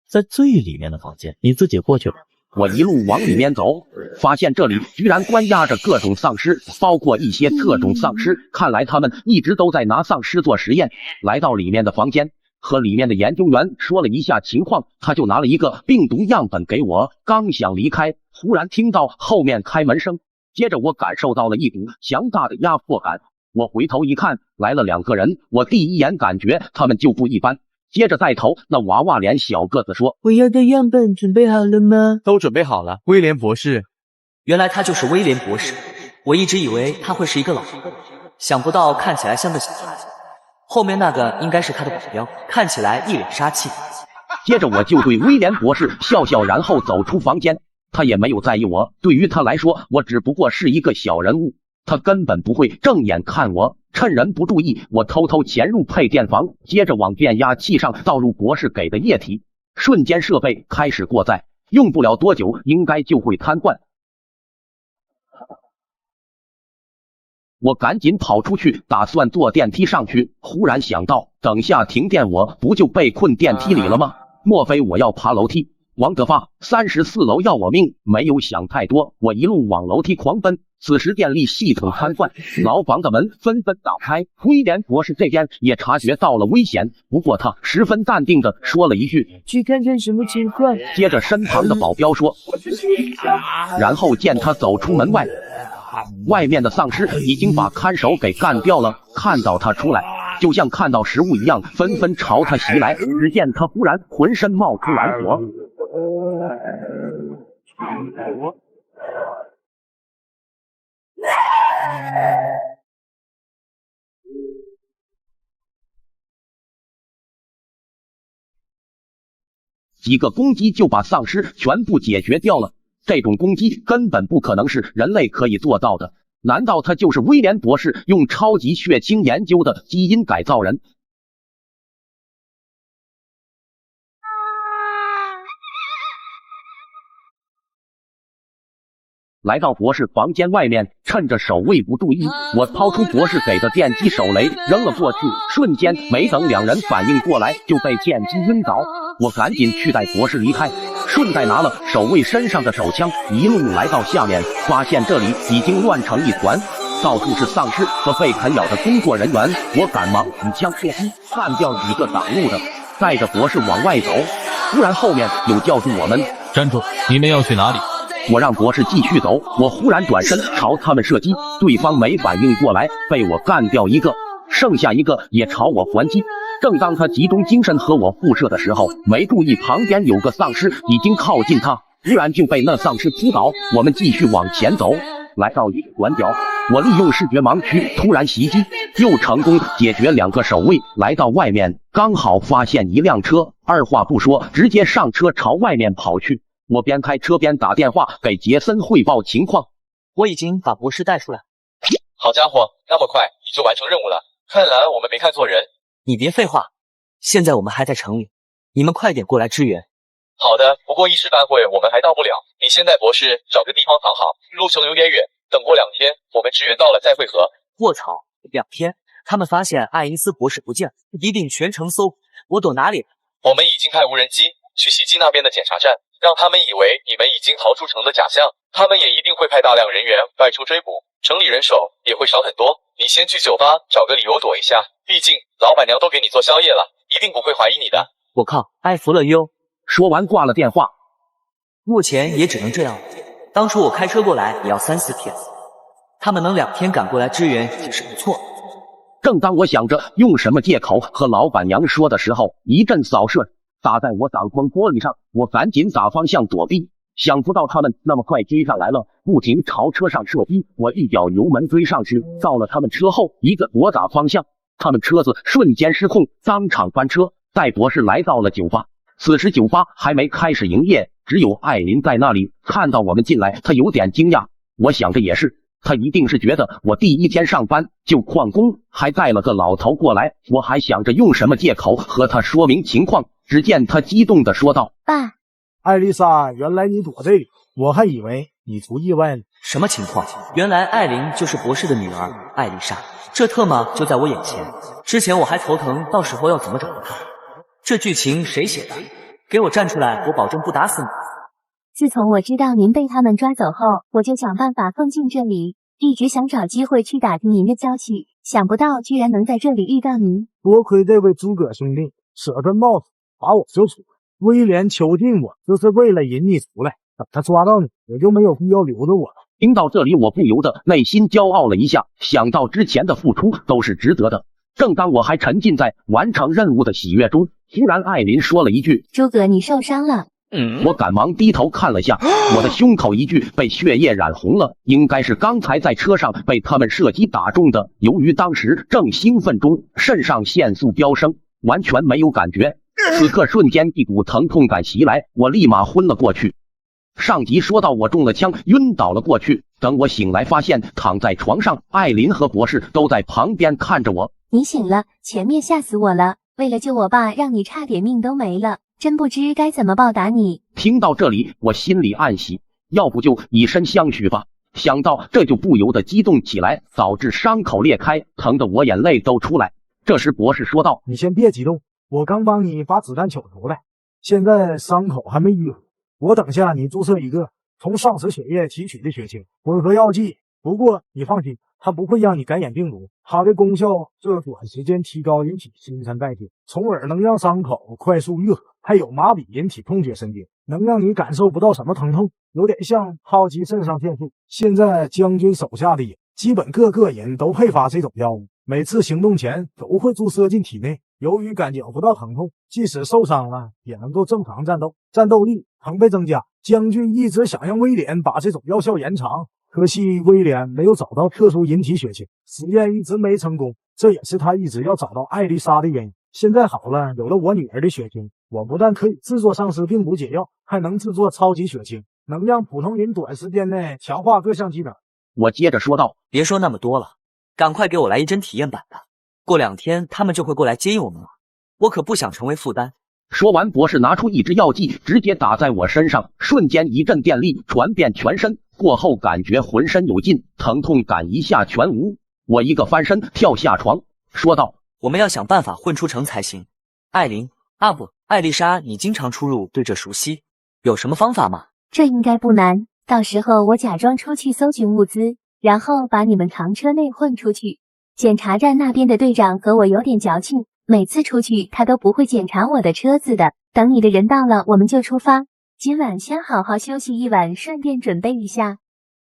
在最里面的房间，你自己过去吧。我一路往里面走，发现这里居然关押着各种丧尸，包括一些特种丧尸，看来他们一直都在拿丧尸做实验。来到里面的房间，和里面的研究员说了一下情况，他就拿了一个病毒样本给我。刚想离开，忽然听到后面开门声，接着我感受到了一股强大的压迫感。我回头一看，来了2个人，我第一眼感觉他们就不一般。接着再头那娃娃脸小个子说，我要的样本准备好了吗？都准备好了，威廉博士。原来他就是威廉博士，我一直以为他会是一个老人，想不到看起来像个小孩子。后面那个应该是他的保镖，看起来一脸杀气。接着我就对威廉博士笑笑，然后走出房间。他也没有在意我，对于他来说，我只不过是一个小人物，他根本不会正眼看我。趁人不注意，我偷偷潜入配电房，接着往变压器上倒入博士给的液体，瞬间设备开始过载，用不了多久应该就会瘫痪。我赶紧跑出去，打算坐电梯上去，忽然想到等下停电我不就被困电梯里了吗？莫非我要爬楼梯？王德发，34楼要我命！没有想太多，我一路往楼梯狂奔。此时电力系统瘫痪，牢房的门纷纷打开。威廉博士这边也察觉到了危险，不过他十分淡定的说了一句：“去看看什么情况。”接着身旁的保镖说，然后见他走出门外，外面的丧尸已经把看守给干掉了。看到他出来，就像看到食物一样，纷纷朝他袭来。只见他忽然浑身冒出蓝火。几个攻击就把丧尸全部解决掉了。这种攻击根本不可能是人类可以做到的。难道他就是威廉博士用超级血清研究的基因改造人？来到博士房间外面，趁着守卫不注意，我掏出博士给的电击手雷扔了过去，瞬间没等2人反应过来就被电击晕倒。我赶紧去带博士离开，顺带拿了守卫身上的手枪，一路来到下面，发现这里已经乱成一团，到处是丧尸和被啃咬的工作人员。我赶忙举枪射击，干掉几个挡路的，带着博士往外走。突然后面有叫住我们，站住！你们要去哪里？我让博士继续走，我忽然转身朝他们射击，对方没反应过来，被我干掉一个，剩下一个也朝我还击。正当他集中精神和我互射的时候，没注意旁边有个丧尸已经靠近他，突然就被那丧尸扑倒。我们继续往前走，来到一个转角，我利用视觉盲区突然袭击，又成功解决2个守卫。来到外面，刚好发现一辆车，二话不说直接上车朝外面跑去。我边开车边打电话给杰森汇报情况，我已经把博士带出来。好家伙，那么快你就完成任务了，看来我们没看错人。你别废话，现在我们还在城里，你们快点过来支援。好的，不过一时半会我们还到不了，你先带博士找个地方藏好，路程有点远，等过2天我们支援到了再会合。卧槽，2天？他们发现爱因斯博士不见，一定全程搜，我躲哪里？我们已经派无人机去袭击那边的检查站，让他们以为你们已经逃出城的假象，他们也一定会派大量人员外出追捕，城里人手也会少很多。你先去酒吧找个理由躲一下，毕竟老板娘都给你做宵夜了，一定不会怀疑你的。我靠，艾弗了哟！说完挂了电话。目前也只能这样了，当初我开车过来也要3、4天，他们能2天赶过来支援也是不错。正当我想着用什么借口和老板娘说的时候，一阵扫射打在我挡风玻璃上，我赶紧打方向躲避，想不到他们那么快追上来了，不停朝车上射击。我一脚油门追上去，到了他们车后一个左打方向，他们车子瞬间失控，当场翻车。带博士来到了酒吧，此时酒吧还没开始营业，只有艾琳在那里。看到我们进来，她有点惊讶，我想着也是，她一定是觉得我第1天上班就旷工，还带了个老头过来。我还想着用什么借口和她说明情况，只见她激动地说道：爸，艾丽莎，原来你躲这里，我还以为你出意外呢。什么情况？原来艾琳就是博士的女儿艾丽莎，这特么就在我眼前。之前我还头疼，到时候要怎么找到她。这剧情谁写的？给我站出来，我保证不打死你。自从我知道您被他们抓走后，我就想办法混进这里，一直想找机会去打听您的消息，想不到居然能在这里遇到您。多亏这位诸葛兄弟舍根帽子把我救出来，威廉囚禁我就是为了引你出来，等他抓到你，也就没有必要留着我了。听到这里，我不由得内心骄傲了一下，想到之前的付出都是值得的。正当我还沉浸在完成任务的喜悦中，突然艾琳说了一句：诸葛，你受伤了。我赶忙低头看了下，我的胸口一具被血液染红了，应该是刚才在车上被他们射击打中的。由于当时正兴奋中，肾上腺素飙升，完全没有感觉。此刻瞬间一股疼痛感袭来，我立马昏了过去。上集说到我中了枪，晕倒了过去。等我醒来，发现躺在床上，艾琳和博士都在旁边看着我。你醒了，前面吓死我了，为了救我爸，让你差点命都没了，真不知该怎么报答你。听到这里，我心里暗喜，要不就以身相许吧。想到这就不由得激动起来，导致伤口裂开，疼得我眼泪都出来。这时博士说道：你先别激动，我刚帮你把子弹取出来，现在伤口还没愈合，我等下你注射一个从丧尸血液提取的血清混合药剂，不过你放心，它不会让你感染病毒，它的功效是短时间提高人体新陈代谢，从而能让伤口快速愈合，还有麻痹人体痛觉神经，能让你感受不到什么疼痛，有点像超级肾上腺素。现在将军手下的人基本个个人都配发这种药物，每次行动前都会注射进体内，由于感觉不到疼痛，即使受伤了也能够正常战斗，战斗力成倍增加。将军一直想让威廉把这种药效延长，可惜威廉没有找到特殊引体血清，实验一直没成功，这也是他一直要找到艾丽莎的原因。现在好了，有了我女儿的血清，我不但可以制作丧尸病毒解药，还能制作超级血清，能让普通人短时间内强化各项技能。我接着说道：别说那么多了，赶快给我来一针体验版的，过2天他们就会过来接应我们了，我可不想成为负担。说完，博士拿出一支药剂，直接打在我身上，瞬间一阵电力传遍全身，过后感觉浑身有劲，疼痛感一下全无。我一个翻身跳下床，说道：我们要想办法混出城才行。艾琳，不，艾丽莎，你经常出入，对这熟悉，有什么方法吗？这应该不难，到时候我假装出去搜寻物资，然后把你们扛车内混出去。检查站那边的队长和我有点矫情，每次出去他都不会检查我的车子的，等你的人到了，我们就出发。今晚先好好休息一晚，顺便准备一下。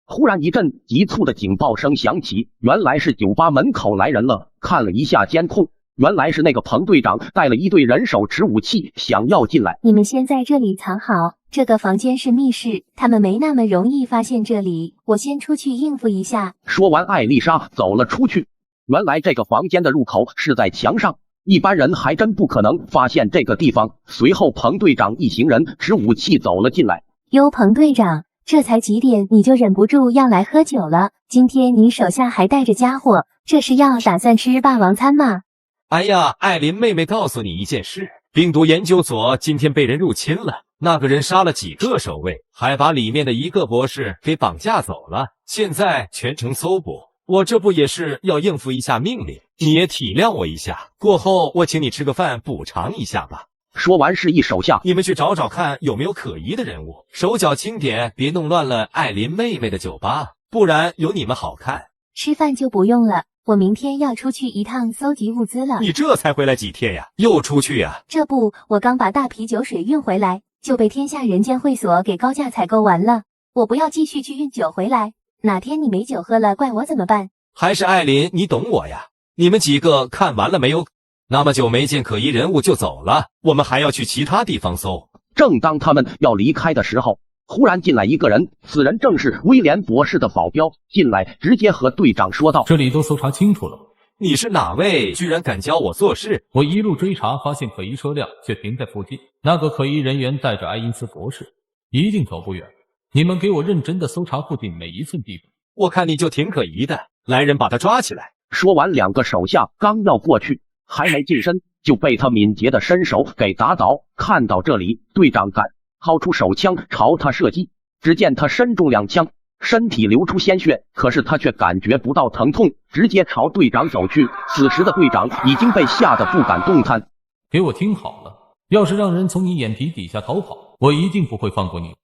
忽然一阵急促的警报声响起，原来是酒吧门口来人了。看了一下监控，原来是那个彭队长带了一队人手持武器想要进来。你们先在这里藏好，这个房间是密室，他们没那么容易发现这里，我先出去应付一下。说完，艾丽莎走了出去。原来这个房间的入口是在墙上，一般人还真不可能发现这个地方。随后彭队长一行人持武器走了进来。哟，彭队长，这才几点你就忍不住要来喝酒了？今天你手下还带着家伙，这是要打算吃霸王餐吗？哎呀，艾琳妹妹告诉你一件事，病毒研究所今天被人入侵了，那个人杀了几个守卫，还把里面的一个博士给绑架走了，现在全城搜捕。我这不也是要应付一下命令，你也体谅我一下，过后我请你吃个饭补偿一下吧。说完示意手下，你们去找找看有没有可疑的人物，手脚轻点，别弄乱了艾琳妹妹的酒吧，不然有你们好看。吃饭就不用了，我明天要出去一趟搜集物资了。你这才回来几天呀？又出去呀？这不，我刚把大啤酒水运回来，就被天下人间会所给高价采购完了。我不要继续去运酒回来，哪天你没酒喝了，怪我怎么办？还是艾琳，你懂我呀？你们几个看完了没有？那么久没见可疑人物就走了，我们还要去其他地方搜。正当他们要离开的时候，忽然进来一个人，此人正是威廉博士的保镖。进来直接和队长说道：“这里都搜查清楚了，你是哪位？居然敢教我做事？”我一路追查，发现可疑车辆却停在附近，那个可疑人员带着爱因斯博士，一定走不远。你们给我认真的搜查附近每一寸地方。我看你就挺可疑的，来人把他抓起来。说完，两个手下刚要过去，还没近身就被他敏捷的身手给打倒。看到这里，队长敢掏出手枪朝他射击，只见他身中2枪，身体流出鲜血，可是他却感觉不到疼痛，直接朝队长走去。此时的队长已经被吓得不敢动弹。给我听好了，要是让人从你眼皮底下逃跑，我一定不会放过你。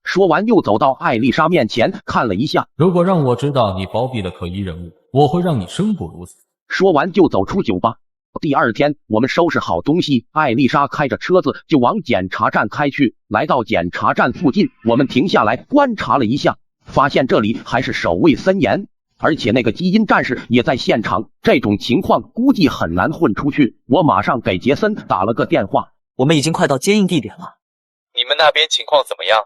说完又走到艾丽莎面前看了一下，如果让我知道你包庇了可疑人物，我会让你生不如死。说完就走出酒吧。第二天，我们收拾好东西，艾丽莎开着车子就往检查站开去。来到检查站附近，我们停下来观察了一下，发现这里还是守卫森严，而且那个基因战士也在现场。这种情况估计很难混出去。我马上给杰森打了个电话，我们已经快到接应地点了。你们那边情况怎么样？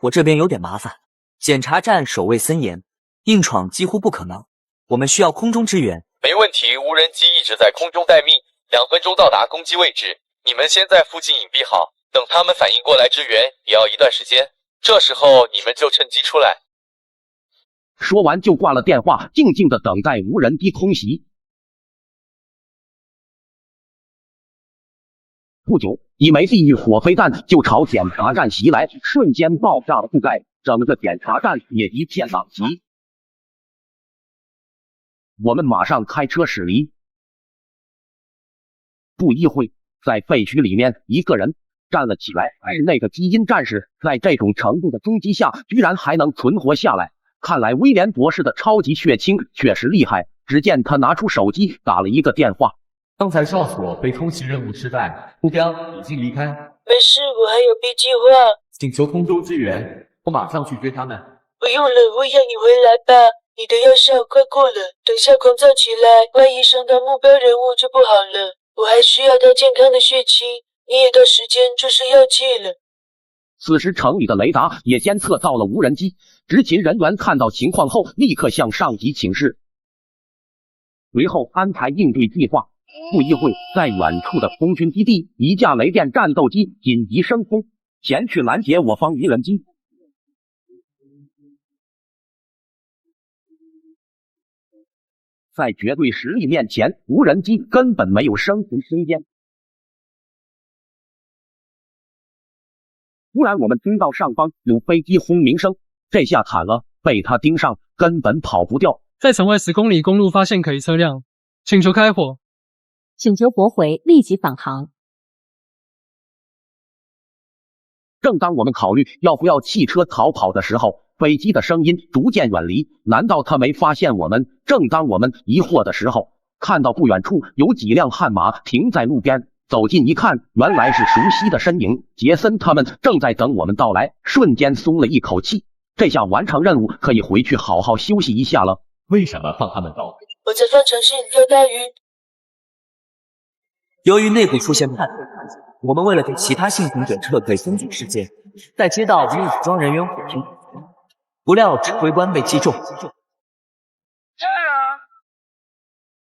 我这边有点麻烦，检查站守卫森严，硬闯几乎不可能，我们需要空中支援。没问题，无人机一直在空中待命，2分钟到达攻击位置。你们先在附近隐蔽好，等他们反应过来支援也要一段时间，这时候你们就趁机出来。说完就挂了电话，静静的等待无人机空袭。不久，一枚地狱火飞弹就朝检查站袭来，瞬间爆炸了覆盖，整个检查站也一片狼藉。我们马上开车驶离。不一会，在废墟里面，一个人站了起来，是那个基因战士。在这种程度的冲击下，居然还能存活下来，看来威廉博士的超级血清确实厉害。只见他拿出手机打了一个电话。刚才哨所被通缉任务失败，目标已经离开。没事，我还有 B 计划。请求空中支援，我马上去追他们。不用了，我让你回来吧。你的药效快过了，等下狂躁起来，万一伤到目标人物就不好了。我还需要他健康的血清，你也到时间注射药剂了。此时城里的雷达也监测到了无人机，执勤人员看到情况后，立刻向上级请示，随后安排应对计划。不一会，在远处的空军基地，一架雷电战斗机紧急升空，前去拦截我方无人机。在绝对实力面前，无人机根本没有生存空间。突然，我们听到上方有飞机轰鸣声，这下惨了，被他盯上，根本跑不掉。在城外10公里公路发现可疑车辆，请求开火。请求驳回，立即返航。正当我们考虑要不要弃车逃跑的时候，飞机的声音逐渐远离，难道他没发现我们？正当我们疑惑的时候，看到不远处有几辆悍马停在路边，走近一看，原来是熟悉的身影，杰森他们正在等我们到来，瞬间松了一口气。这下完成任务，可以回去好好休息一下了。为什么放他们走？我在方程式热带鱼。由于内部出现叛徒，我们为了给其他幸存者撤退封锁事件，在接到与武装人员火拼，不料指挥官被击中。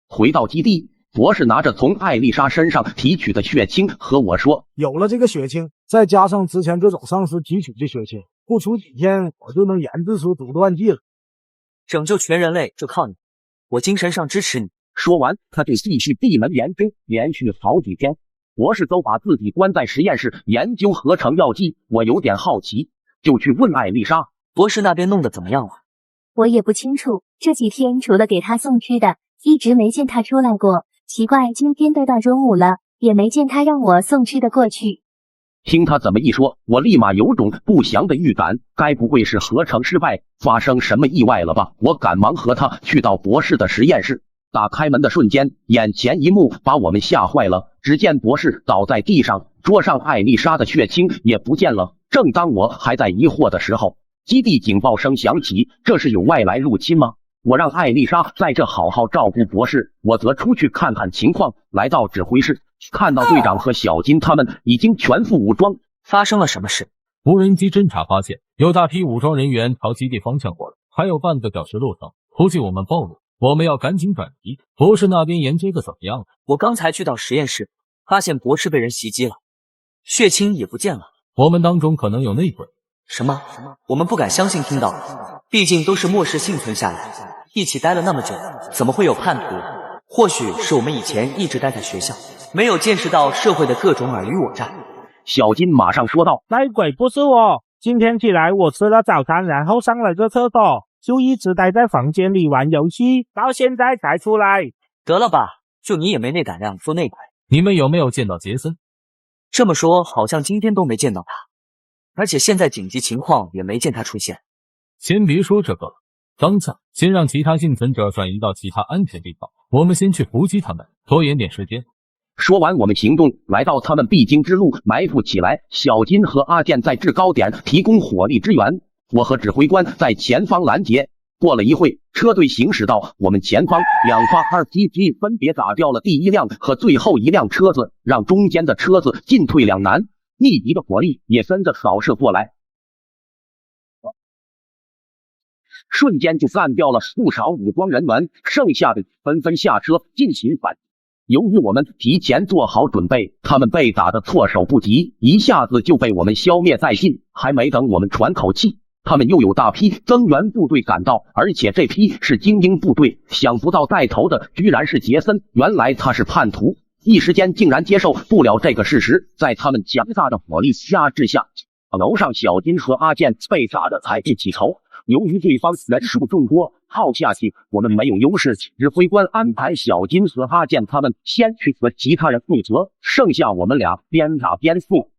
回到基地，博士拿着从艾丽莎身上提取的血清和我说：“有了这个血清，再加上之前这种丧尸提取的血清，不出几天我就能研制出阻断剂了。拯救全人类就靠你，我精神上支持你。”说完，他就继续闭门研究，连续好几天，博士都把自己关在实验室研究合成药剂。我有点好奇，就去问艾丽莎：“博士那边弄得怎么样了？”我也不清楚，这几天除了给他送吃的，一直没见他出来过。奇怪，今天都到中午了，也没见他让我送吃的过去。听他这么一说，我立马有种不祥的预感，该不会是合成失败，发生什么意外了吧？我赶忙和他去到博士的实验室。打开门的瞬间，眼前一幕把我们吓坏了。只见博士倒在地上，桌上艾丽莎的血清也不见了。正当我还在疑惑的时候，基地警报声响起，这是有外来入侵吗？我让艾丽莎在这好好照顾博士，我则出去看看情况。来到指挥室，看到队长和小金他们已经全副武装。发生了什么事？无人机侦察发现有大批武装人员朝基地方向过来，还有半个小时路程，估计我们暴露，我们要赶紧转移。博士那边研究的怎么样了？我刚才去到实验室，发现博士被人袭击了，血清也不见了。我们当中可能有内鬼。什么？我们不敢相信听到的，毕竟都是末世幸存下来，一起待了那么久，怎么会有叛徒？或许是我们以前一直待在学校，没有见识到社会的各种尔虞我诈。小金马上说道：“内鬼不是我，今天起来我吃了早餐，然后上了个厕所，就一直待在房间里玩游戏，到现在才出来。”得了吧，就你也没那胆量说内鬼。你们有没有见到杰森？这么说，好像今天都没见到他，而且现在紧急情况也没见他出现。先别说这个了，当下先让其他幸存者转移到其他安全地方，我们先去伏击他们，拖延点时间。说完，我们行动来到他们必经之路，埋伏起来。小金和阿健在制高点提供火力支援，我和指挥官在前方拦截。过了一会，车队行驶到我们前方，两发RPG分别打掉了第一辆和最后一辆车子，让中间的车子进退两难。密集的火力也跟着扫射过来，瞬间就干掉了不少武装人员，剩下的纷纷下车进行反击。由于我们提前做好准备，他们被打得措手不及，一下子就被我们消灭殆尽。还没等我们喘口气，他们又有大批增援部队赶到，而且这批是精英部队。想不到带头的居然是杰森，原来他是叛徒。一时间竟然接受不了这个事实，在他们强大的火力压制下，楼上小金和阿健被打得踩不起头。由于对方人数众多，耗下去我们没有优势，指挥官安排小金和阿健他们先去和其他人负责，剩下我们俩边打边负。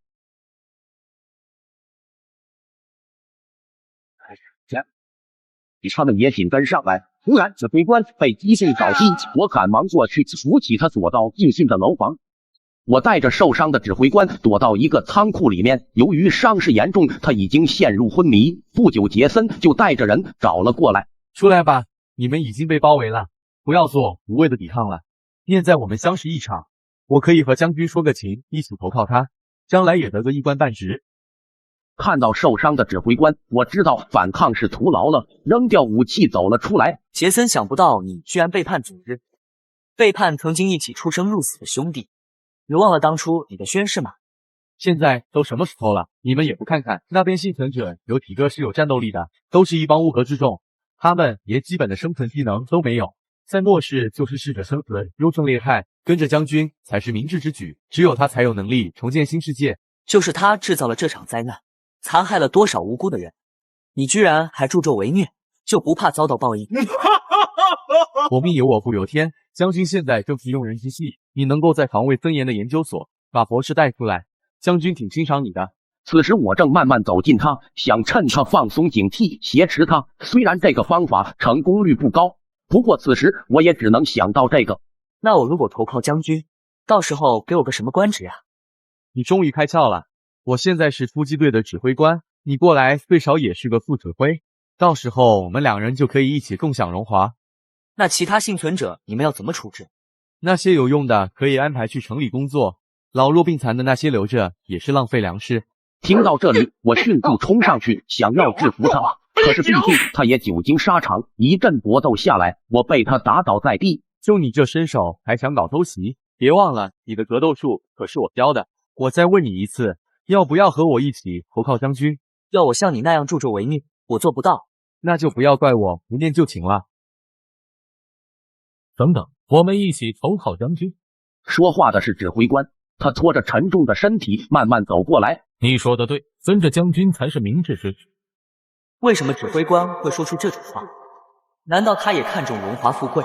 他们也紧跟上来。突然，指挥官被击中倒地，我赶忙过去扶起他，躲到近近的楼房。我带着受伤的指挥官躲到一个仓库里面，由于伤势严重，他已经陷入昏迷。不久，杰森就带着人找了过来。出来吧，你们已经被包围了，不要做无谓的抵抗了。现在我们相识一场，我可以和将军说个情，一起投靠他，将来也得个一官半职。看到受伤的指挥官，我知道反抗是徒劳了，扔掉武器走了出来。杰森，想不到你居然背叛组织，背叛曾经一起出生入死的兄弟，你忘了当初你的宣誓吗？现在都什么时候了，你们也不看看那边幸存者有几个是有战斗力的，都是一帮乌合之众，他们连基本的生存技能都没有，在末世就是适者生存，优胜劣汰，跟着将军才是明智之举，只有他才有能力重建新世界。就是他制造了这场灾难，残害了多少无辜的人，你居然还助纣为虐，就不怕遭到报应？我命由我不由天，将军现在正是用人之际，你能够在防卫森严的研究所把博士带出来，将军挺欣赏你的。此时我正慢慢走近他，想趁他放松警惕挟持他，虽然这个方法成功率不高，不过此时我也只能想到这个。那我如果投靠将军，到时候给我个什么官职啊？你终于开窍了，我现在是突击队的指挥官，你过来最少也是个副指挥，到时候我们2人就可以一起共享荣华。那其他幸存者你们要怎么处置？那些有用的可以安排去城里工作，老弱病残的那些留着也是浪费粮食。听到这里，我迅速冲上去想要制服他，可是毕竟他也久经沙场，一阵搏斗下来，我被他打倒在地。就你这身手还想搞偷袭？别忘了你的格斗术可是我教的。我再问你一次，要不要和我一起投靠将军？要我像你那样助纣为虐，我做不到。那就不要怪我不念旧情了。等等，我们一起投靠将军。说话的是指挥官，他拖着沉重的身体慢慢走过来。你说的对，跟着将军才是明智之举。为什么指挥官会说出这种话？难道他也看重荣华富贵？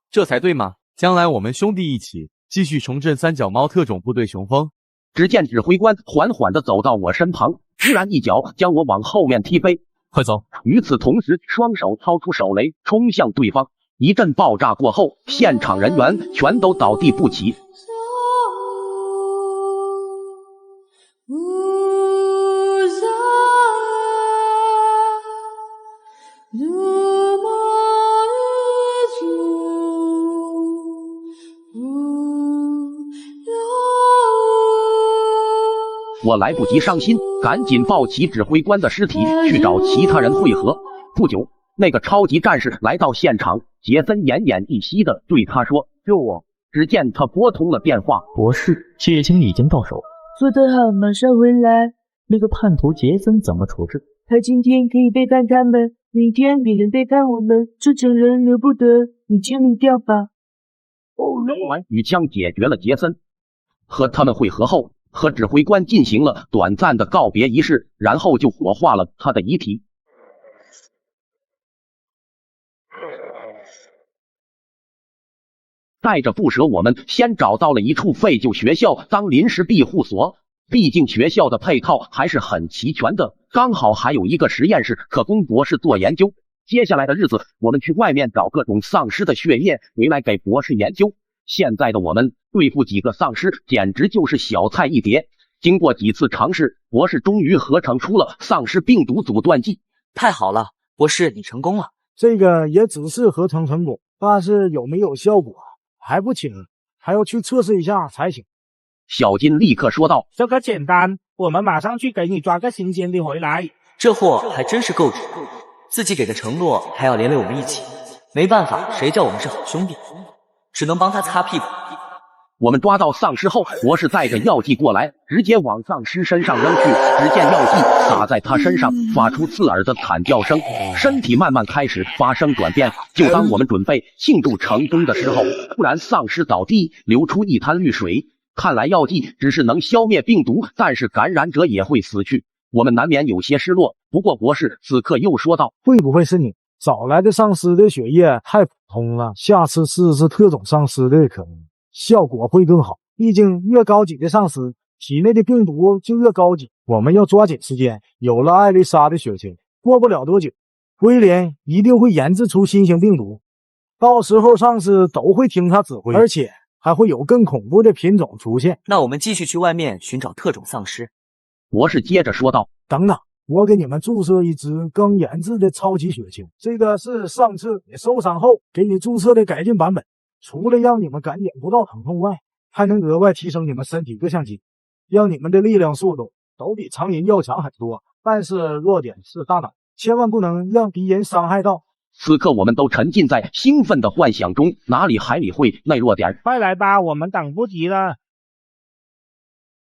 这才对嘛！将来我们兄弟一起继续重振三脚猫特种部队雄风。只见指挥官缓缓地走到我身旁，突然一脚将我往后面踢飞。快走！与此同时，双手掏出手雷冲向对方。一阵爆炸过后，现场人员全都倒地不起。我来不及伤心，赶紧抱起指挥官的尸体去找其他人会合。不久，那个超级战士来到现场，杰森奄奄一息地对他说：“救我！”只见他拨通了电话。博士，血清已经到手，做得好，马上回来。那个叛徒杰森怎么处置？他今天可以背叛他们，明天别人背叛我们，这种人留不得，你签名掉吧。语枪解决了杰森，和他们会合后，和指挥官进行了短暂的告别仪式，然后就火化了他的遗体。带着不舍，我们先找到了一处废旧学校当临时庇护所。毕竟学校的配套还是很齐全的，刚好还有一个实验室可供博士做研究。接下来的日子，我们去外面找各种丧尸的血液回来给博士研究。现在的我们对付几个丧尸简直就是小菜一碟。经过几次尝试，博士终于合成出了丧尸病毒阻断剂。太好了，博士，你成功了。这个也只是合成成功，但是有没有效果还不清，还要去测试一下才行。小金立刻说道：“这个简单，我们马上去给你抓个新鲜的回来。”这货还真是够直，自己给的承诺还要连累我们一起。没办法，谁叫我们是好兄弟，只能帮他擦屁股。我们抓到丧尸后，博士带着药剂过来，直接往丧尸身上扔去。只见药剂洒在他身上，发出刺耳的惨叫声，身体慢慢开始发生转变。就当我们准备庆祝成功的时候，突然丧尸倒地，流出一滩绿水。看来药剂只是能消灭病毒，但是感染者也会死去。我们难免有些失落。不过博士此刻又说道：“会不会是你找来的丧尸的血液太普通了？下次试试特种丧尸的可能效果会更好。毕竟越高级的丧尸体内的病毒就越高级。我们要抓紧时间。有了艾丽莎的血清，过不了多久，威廉一定会研制出新型病毒，到时候丧尸都会听他指挥，而且还会有更恐怖的品种出现。那我们继续去外面寻找特种丧尸。”博士接着说道：“等等，我给你们注射一支刚研制的超级血清，这个是上次你受伤后给你注射的改进版本。除了让你们感觉不到疼痛外，还能额外提升你们身体各项机能，让你们的力量、速度都比常人要强很多。但是弱点是大脑，千万不能让敌人伤害到。”此刻我们都沉浸在兴奋的幻想中，哪里还理会那弱点？快来吧，我们等不及了。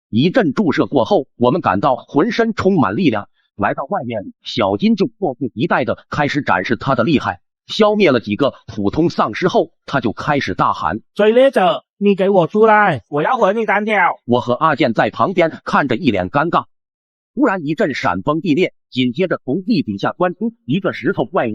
一阵注射过后，我们感到浑身充满力量。来到外面，小金就迫不及待地开始展示他的厉害。消灭了几个普通丧尸后，他就开始大喊：“追猎者，你给我出来，我要和你单挑！”我和阿健在旁边看着一脸尴尬。突然一阵闪崩地裂，紧接着从地底下钻出一个石头怪物。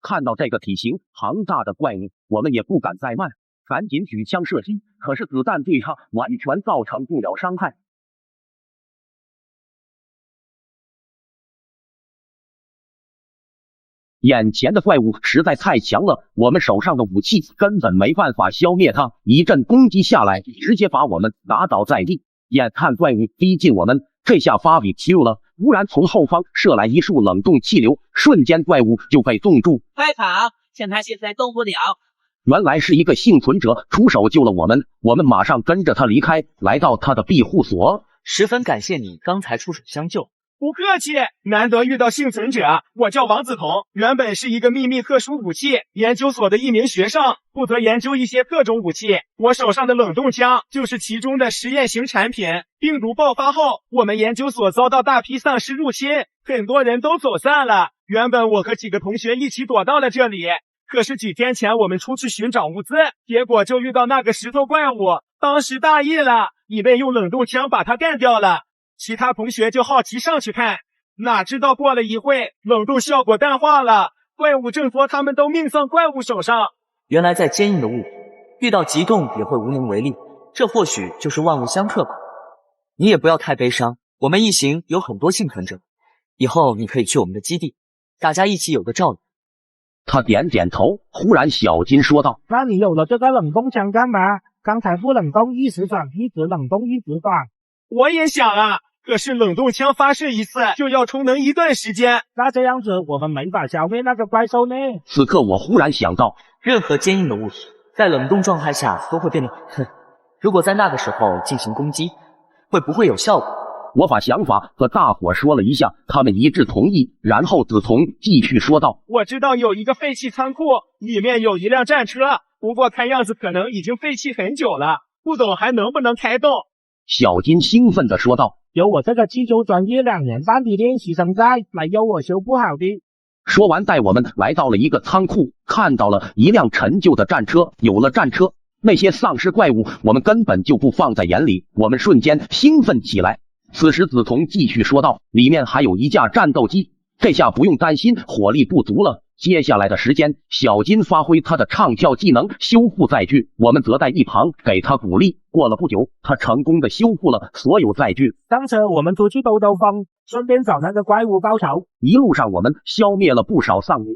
看到这个体型庞大的怪物，我们也不敢再慢，赶紧举枪射击。可是子弹对他完全造成不了伤害。眼前的怪物实在太强了，我们手上的武器根本没办法消灭它。一阵攻击下来，直接把我们打倒在地。眼看怪物逼近我们，这下发比 Q 了。突然从后方射来一束冷冻气流，瞬间怪物就被冻住。快跑！像他现在动不了。原来是一个幸存者出手救了我们，我们马上跟着他离开，来到他的庇护所。十分感谢你刚才出手相救。不客气，难得遇到幸存者。我叫王子彤，原本是一个秘密特殊武器研究所的一名学生，负责研究一些特种武器。我手上的冷冻枪就是其中的实验型产品。病毒爆发后，我们研究所遭到大批丧尸入侵，很多人都走散了。原本我和几个同学一起躲到了这里，可是几天前我们出去寻找物资，结果就遇到那个石头怪物，当时大意了，以为用冷冻枪把它干掉了。其他同学就好奇上去看，哪知道过了一会，冷冻效果淡化了，怪物挣脱，他们都命丧怪物手上。原来在坚硬的物体遇到急冻也会无能为力，这或许就是万物相克吧。你也不要太悲伤，我们一行有很多幸存者，以后你可以去我们的基地，大家一起有个照应。他点点头，忽然小金说道：那你有了这个冷冻枪干嘛？刚才不冷冻一时转，一直冷冻一直转。我也想啊，可是冷冻枪发射一次就要充能一段时间，那这样子我们没法消灭那个怪兽呢。此刻我忽然想到，任何坚硬的物体在冷冻状态下都会变得很恨，如果在那个时候进行攻击，会不会有效果？我把想法和大伙说了一下，他们一致同意。然后子彤继续说道：我知道有一个废弃仓库，里面有一辆战车，不过看样子可能已经废弃很久了，不懂还能不能开动。小金兴奋地说道：有我这个汽修专业2年半的练习生在，没有我修不好的。说完带我们来到了一个仓库，看到了一辆陈旧的战车。有了战车，那些丧尸怪物我们根本就不放在眼里，我们瞬间兴奋起来。此时子彤继续说道：里面还有一架战斗机，这下不用担心火力不足了。接下来的时间，小金发挥他的唱跳技能修复载具，我们则在一旁给他鼓励。过了不久，他成功的修复了所有载具。上车，我们出去兜兜风，顺便找那个怪物报仇。一路上我们消灭了不少丧民。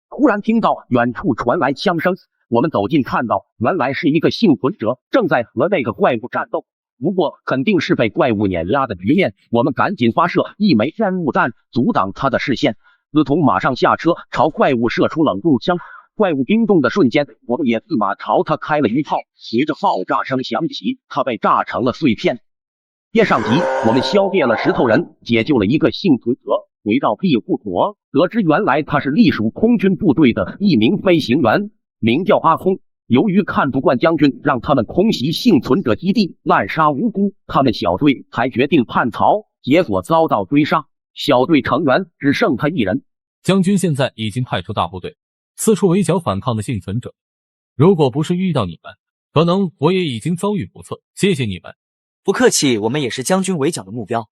忽然听到远处传来枪声，我们走近看到，原来是一个幸存者正在和那个怪物战斗。不过肯定是被怪物碾压的局面，我们赶紧发射一枚烟雾弹阻挡他的视线。子彤马上下车朝怪物射出冷冻枪，怪物冰冻的瞬间，我们也自马朝他开了一炮，随着爆炸声响起，他被炸成了碎片。接上集，我们消灭了石头人，解救了一个幸存者，回到庇护所，得知原来他是隶属空军部队的一名飞行员，名叫阿空。由于看不惯将军让他们空袭幸存者基地，滥杀无辜，他们小队才决定叛逃，结果遭到追杀，小队成员只剩他一人。将军现在已经派出大部队，四处围剿反抗的幸存者。如果不是遇到你们，可能我也已经遭遇不测。谢谢你们。不客气，我们也是将军围剿的目标。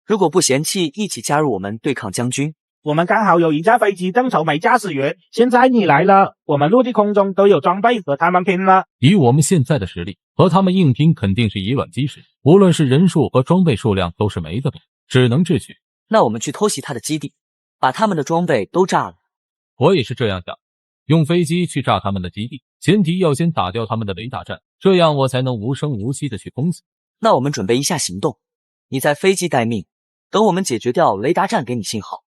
如果不嫌弃，一起加入我们对抗将军。我们刚好有一架飞机正愁没驾驶员，现在你来了，我们陆地空中都有装备，和他们拼了。以我们现在的实力，和他们硬拼肯定是以卵击石，无论是人数和装备数量都是没得比，只能智取。那我们去偷袭他的基地，把他们的装备都炸了。我也是这样想，用飞机去炸他们的基地，前提要先打掉他们的雷达站，这样我才能无声无息的去封死。那我们准备一下行动，你在飞机待命，等我们解决掉雷达站给你信号。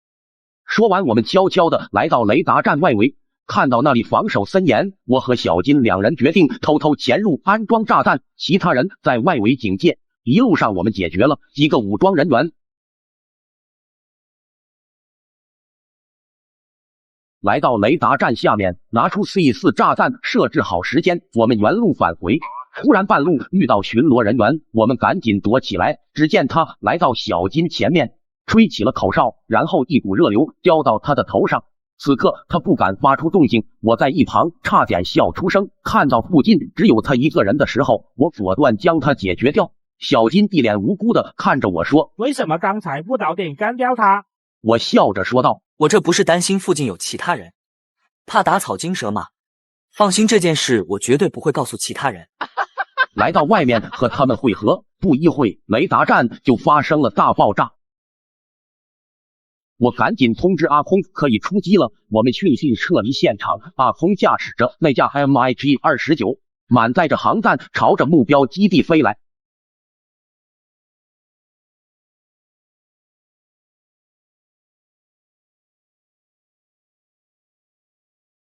说完，我们悄悄地来到雷达站外围，看到那里防守森严，我和小金两人决定偷偷潜入安装炸弹，其他人在外围警戒。一路上我们解决了几个武装人员。来到雷达站下面，拿出 C4 炸弹，设置好时间，我们原路返回。忽然半路遇到巡逻人员，我们赶紧躲起来。只见他来到小金前面，吹起了口哨，然后一股热流浇到他的头上。此刻他不敢发出动静，我在一旁差点笑出声。看到附近只有他一个人的时候，我果断将他解决掉。小金一脸无辜的看着我说：为什么刚才不早点干掉他？我笑着说道：我这不是担心附近有其他人，怕打草惊蛇吗？放心，这件事我绝对不会告诉其他人。来到外面和他们会合，不一会雷达站就发生了大爆炸。我赶紧通知阿空可以出击了，我们迅速撤离现场。阿空驾驶着那架 MiG-29，满载着航弹朝着目标基地飞来。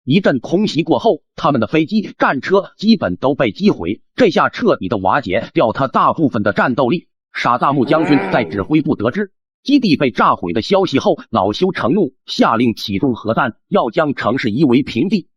一阵空袭过后，他们的飞机、战车基本都被击毁，这下彻底的瓦解掉他大部分的战斗力。沙大木将军在指挥部得知基地被炸毁的消息后，恼羞成怒，下令启动核弹，要将城市夷为平地。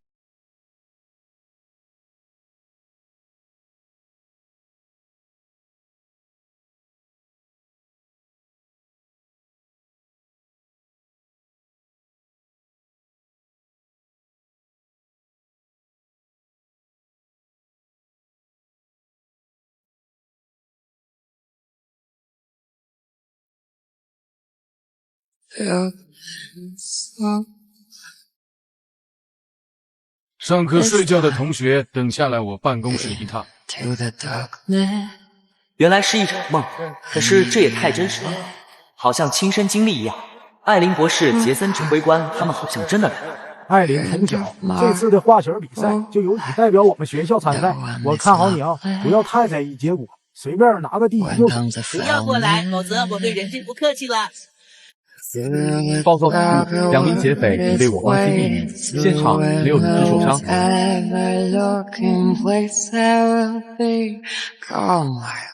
上课睡觉的同学，等下来我办公室一趟。原来是一场梦，可是这也太真实了，好像亲身经历一样。艾琳博士、杰森指挥官他们好像真的来了。艾琳同学，这次的画球比赛就由你代表我们学校参赛，我看好你啊，不要太在意结果，随便拿个第一就行。不要过来，否则我对人质不客气了。报告总部，2名劫匪已被我方击毙，现场没有人质受伤。